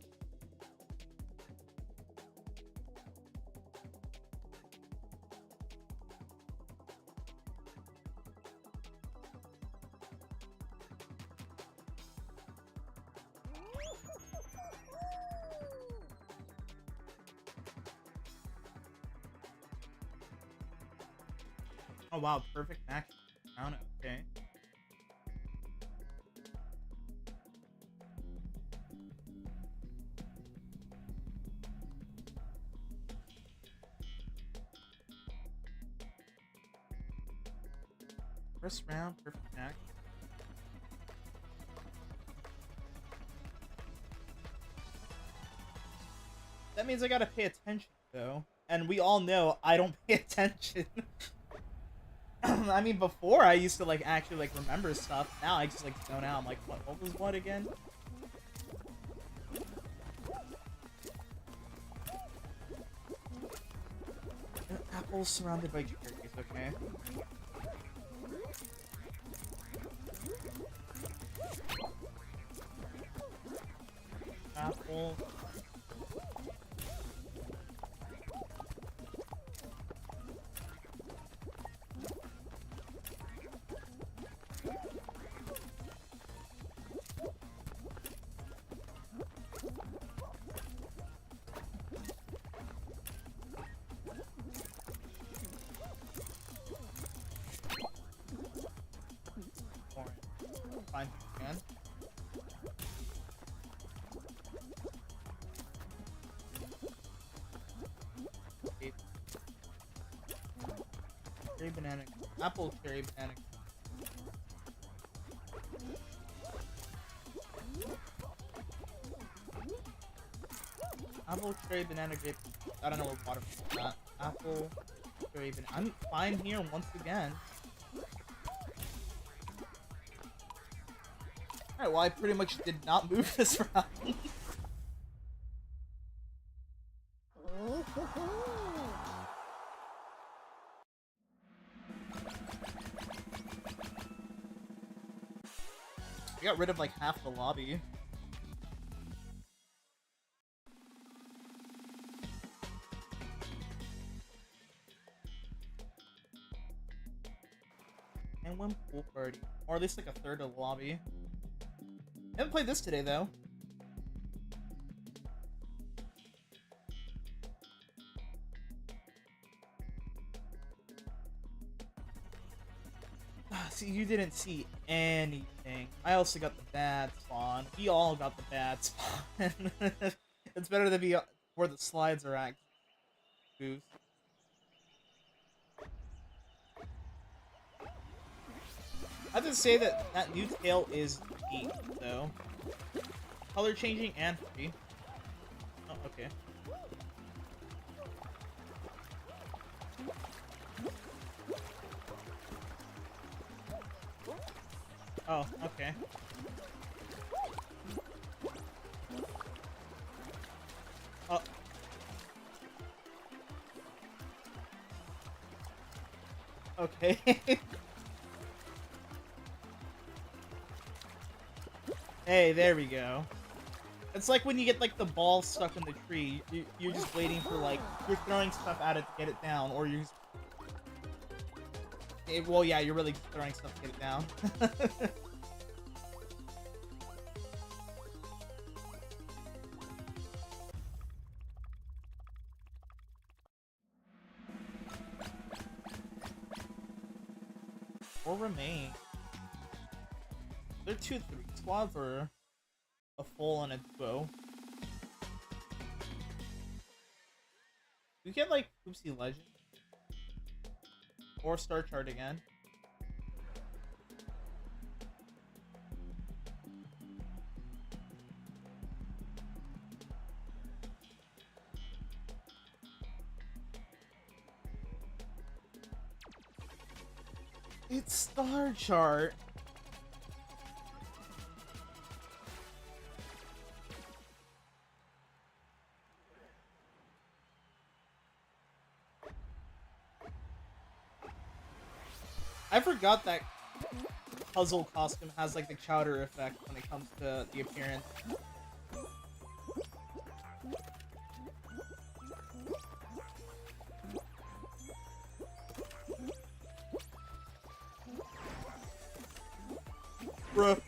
Oh wow, perfect Mac. Crown. Okay. First round, perfect Mac. That means I gotta pay attention, though. And we all know I don't pay attention. I mean, before I used to, like, actually, like, remember stuff. Now I just, like, zone out. I'm like, what was what again? Apples surrounded by cherries, okay. Apple. Fine again. Cherry banana. Apple cherry banana. Apple cherry banana grape. I don't know what water is that. Apple cherry banana. I'm fine here once again. Alright, well I pretty much did not move this round. We got rid of like half the lobby. And one pool party. Or at least like a third of the lobby. I haven't played this today though. See, you didn't see anything. I also got the bad spawn. We all got the bad spawn. It's better to be where the slides are at. Boost. I have to say that that new tail is neat, though. Color changing and free. Oh, okay. Oh, okay. Oh. Okay. Hey, there we go. It's like when you get like the ball stuck in the tree. You're just waiting for like you're throwing stuff at it to get it down, or you're. Well, yeah, you're really throwing stuff to get it down. Or remain. They're 2-3 squads or a full and a duo. We get like Oopsie Legend or Star Chart again. It's Star Chart. I forgot that puzzle costume has like the chowder effect when it comes to the appearance. Bruh.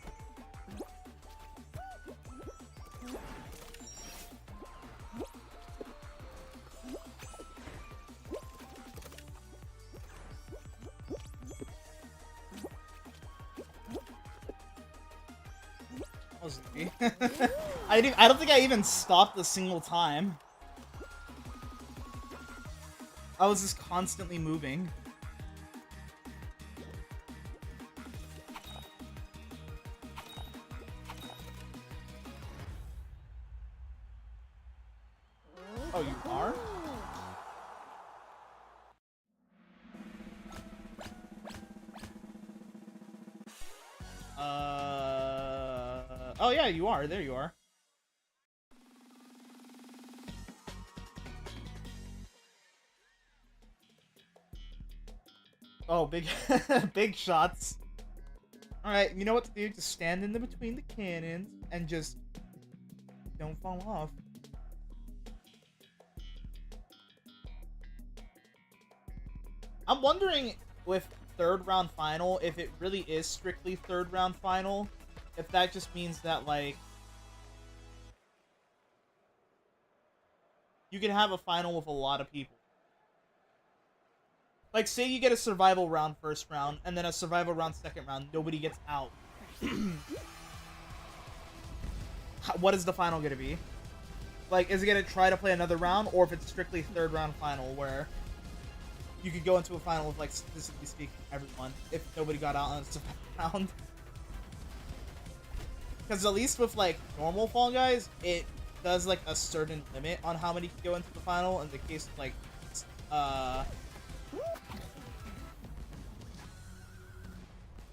I don't think I even stopped a single time. I was just constantly moving. Oh, you are? Oh yeah, you are. There you are. Oh, big, big shots. All right, you know what to do? Just stand in the between the cannons and just don't fall off. I'm wondering with third round final if it really is strictly third round final. If that just means that like you can have a final with a lot of people. Like, say you get a survival round first round, and then a survival round second round, nobody gets out. What is the final gonna be? Like, is it gonna try to play another round, or if it's strictly third round final, where you could go into a final with, like, statistically speaking, everyone, if nobody got out on a survival round? Because at least with, like, normal Fall Guys, it does, like, a certain limit on how many can go into the final. In the case of, like,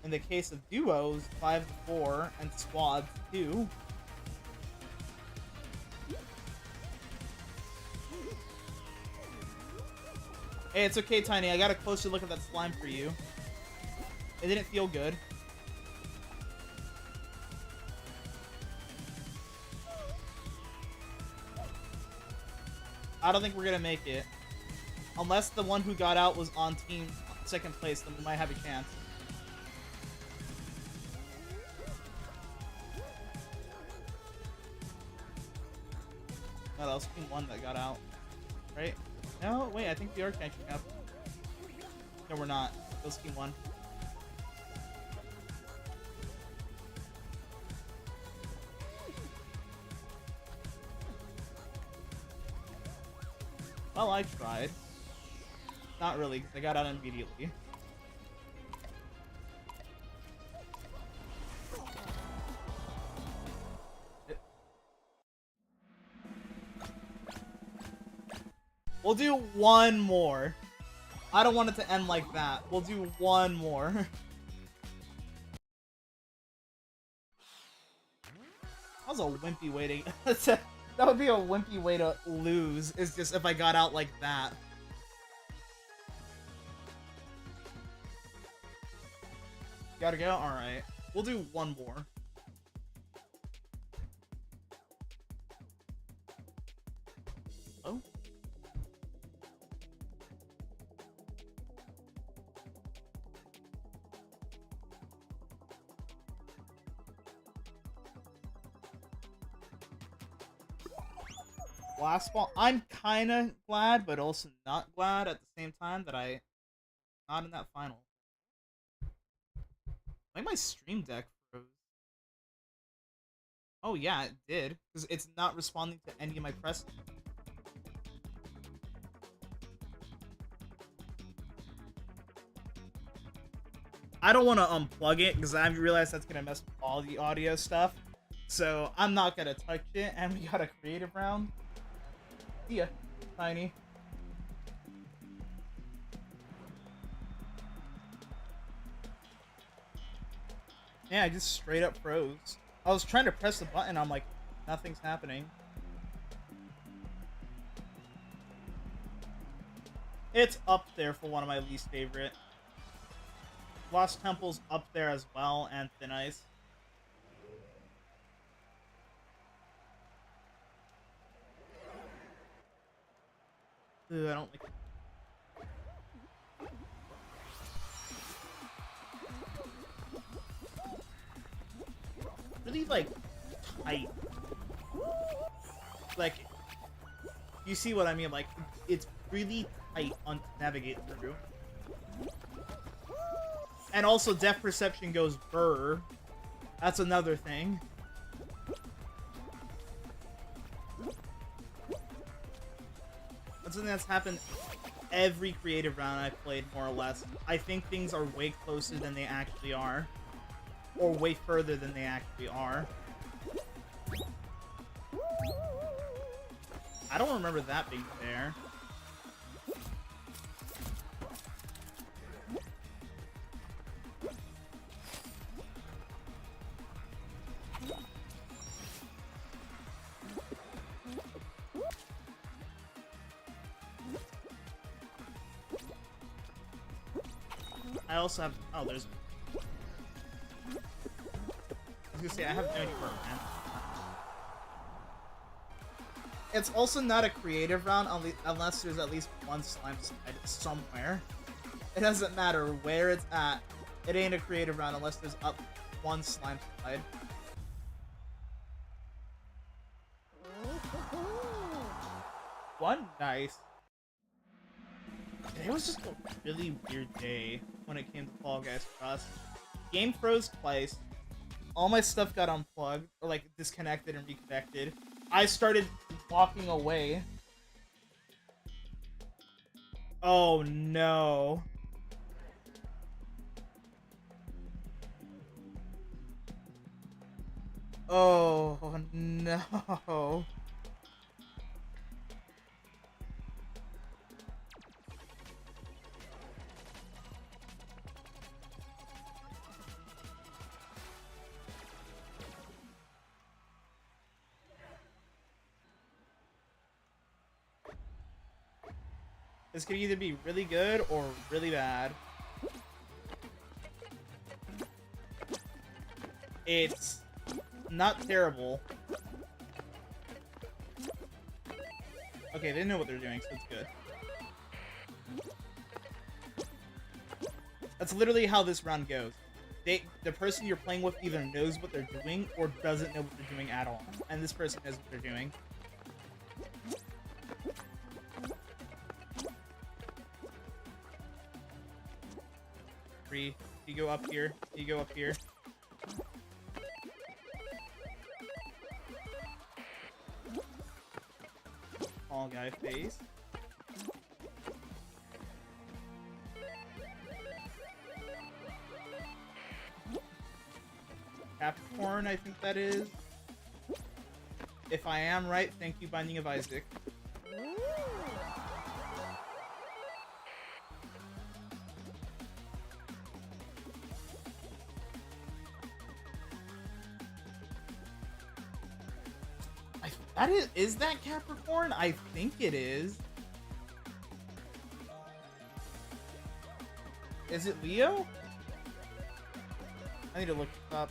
in the case of duos, 5-4, and squads, 2. Hey, it's okay, Tiny. I got a closer look at that slime for you. It didn't feel good. I don't think we're gonna make it. Unless the one who got out was on team second place, then we might have a chance. No, that was team 1 that got out. Right? No, wait, I think we are catching up. No, we're not. That was team 1. Well, I tried. Not really, because I got out immediately. We'll do one more. I don't want it to end like that. We'll do one more. That was a wimpy way to... That would be a wimpy way to lose, is just if I got out like that. Gotta go? Alright. We'll do one more. Oh? Last ball. I'm kinda glad, but also not glad at the same time that I'm not in that final. I think my stream deck froze. Oh yeah, it did. Because it's not responding to any of my press. I don't want to unplug it because I realized that's going to mess with all the audio stuff. So I'm not going to touch it, and we got a creative round. See ya, Tiny. Yeah, I just straight up froze. I was trying to press the button, I'm like, nothing's happening. It's up there for one of my least favorite. Lost Temple's up there as well, and Thin Ice. Ooh, I don't like it. Really, like, tight. Like, you see what I mean? Like, it's really tight on to navigate through. And also, depth perception goes burr. That's another thing. That's something that's happened every creative round I've played, more or less. I think things are way closer than they actually are. Or way further than they actually are. I don't remember that being there. I also have... Oh, there's... I was gonna say, I have no idea where I'm at. It's also not a creative round unless there's at least one slime slide somewhere. It doesn't matter where it's at. It ain't a creative round unless there's up one slime slide. One nice. It was just a really weird day when it came to Fall Guys for us. Game froze twice. All my stuff got unplugged, or like disconnected and reconnected. I started walking away. Oh no. Oh no. This could either be really good or really bad. It's not terrible. Okay, they know what they're doing, so it's good. That's literally how this round goes. The person you're playing with either knows what they're doing or doesn't know what they're doing at all. And this person knows what they're doing. You go up here. You go up here. Fall Guy face. Capricorn, I think that is. If I am right, thank you, Binding of Isaac. Is that Capricorn? I think it is. Is it Leo? I need to look it up.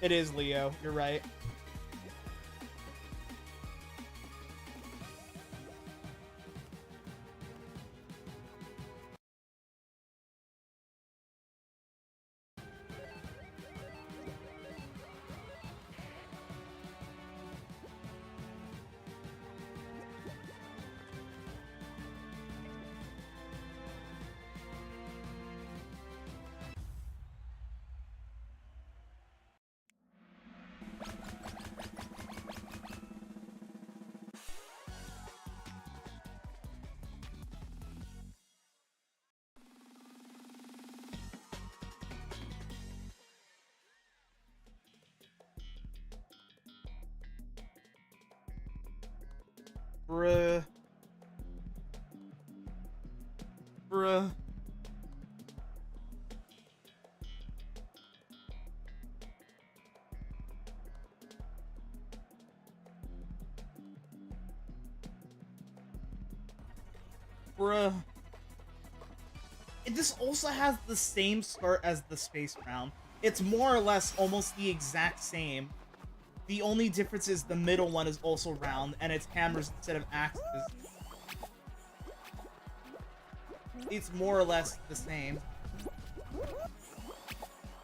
It is Leo, you're right. Bruh. Bruh. Bruh. This also has the same start as the space round. It's more or less almost the exact same. The only difference is the middle one is also round, and it's hammers instead of axes. It's more or less the same.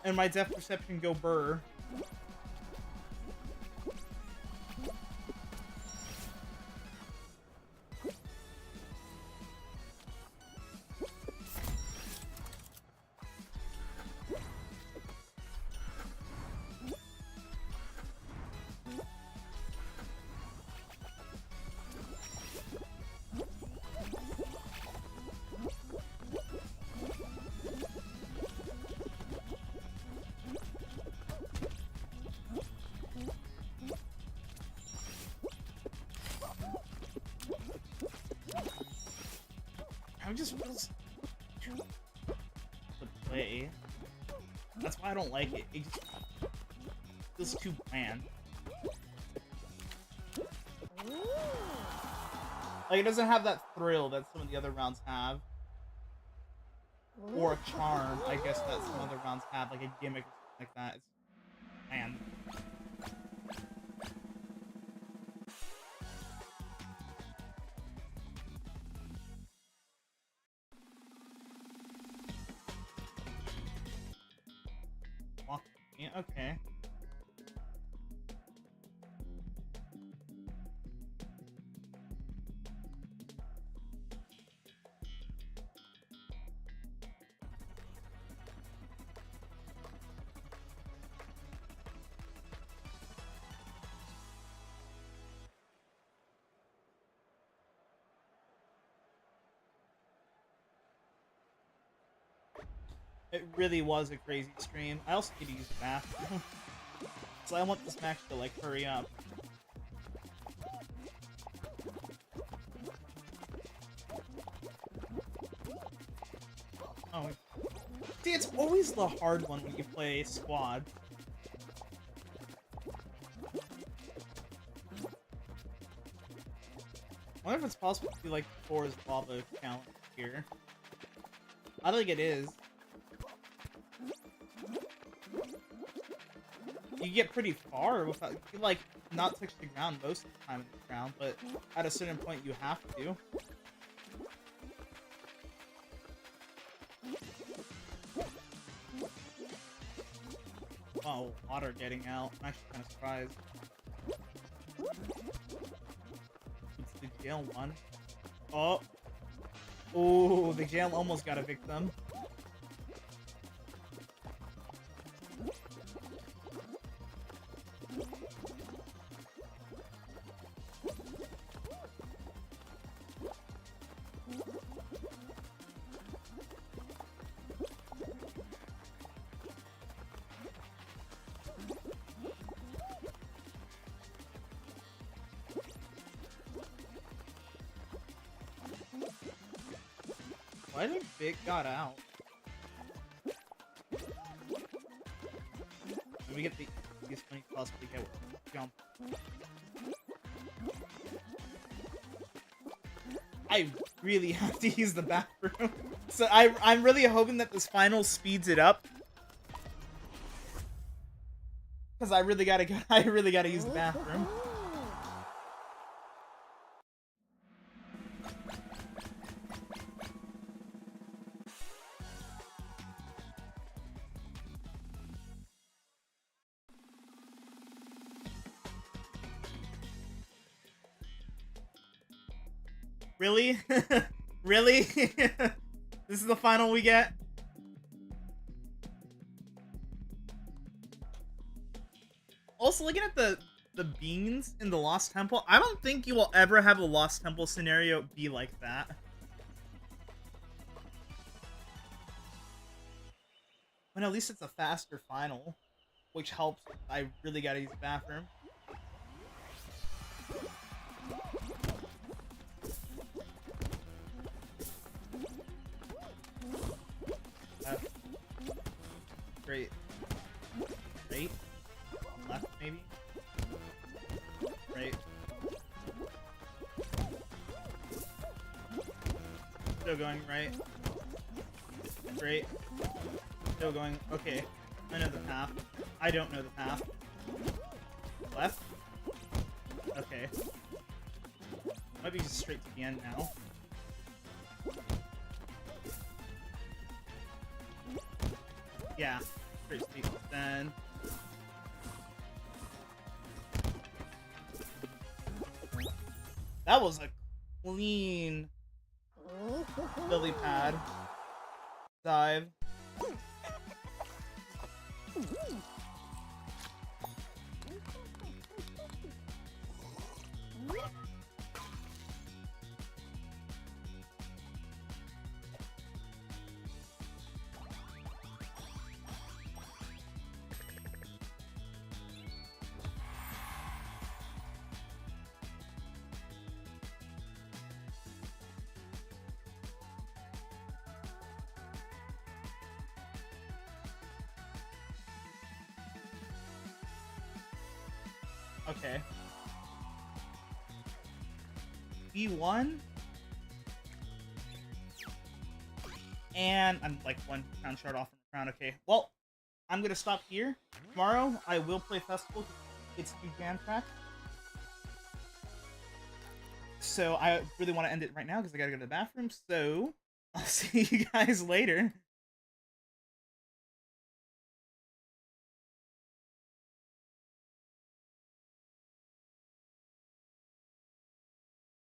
And my depth perception go burr. I'm just feels the play. That's why I don't like it. It just feels too bland. Like, it doesn't have that thrill that some of the other rounds have. Or a charm, I guess, that some other rounds have, like a gimmick or something like that. It's bland. Yeah, okay. It really was a crazy stream. I also need to use the bathroom. So I want this match to, like, hurry up. Oh. See, it's always the hard one when you play squad. I wonder if it's possible to do, like, Thor's lava challenge here. I don't think it is. You get pretty far without, you can, like, not touch the ground most of the time in this round, but at a certain point you have to. Wow, water getting out. I'm actually kind of surprised. It's the jail one. Oh. Oh, the jail almost got a victim. Why did Vic got out? Let me get the easiest one you possibly get with jump. I really have to use the bathroom. So I'm really hoping that this final speeds it up. Cause I really gotta go. I really gotta use the bathroom. Really? Really? This is the final we get? Also, looking at the beans in the Lost Temple, I don't think you will ever have a Lost Temple scenario be like that. But at least it's a faster final, which helps. I really gotta use the bathroom. Great. Great. Left, maybe? Right. Still going right. Great. Still going. Okay. I know the path. I don't know the path. Left? Okay. Might be just straight to the end now. Yeah. Straight to the end. That was a clean lily pad dive. Okay. We won. And I'm like one round short off from the round. Okay. Well, I'm gonna stop here. Tomorrow I will play Festival. It's too jam-packed. So I really want to end it right now because I gotta go to the bathroom. So I'll see you guys later.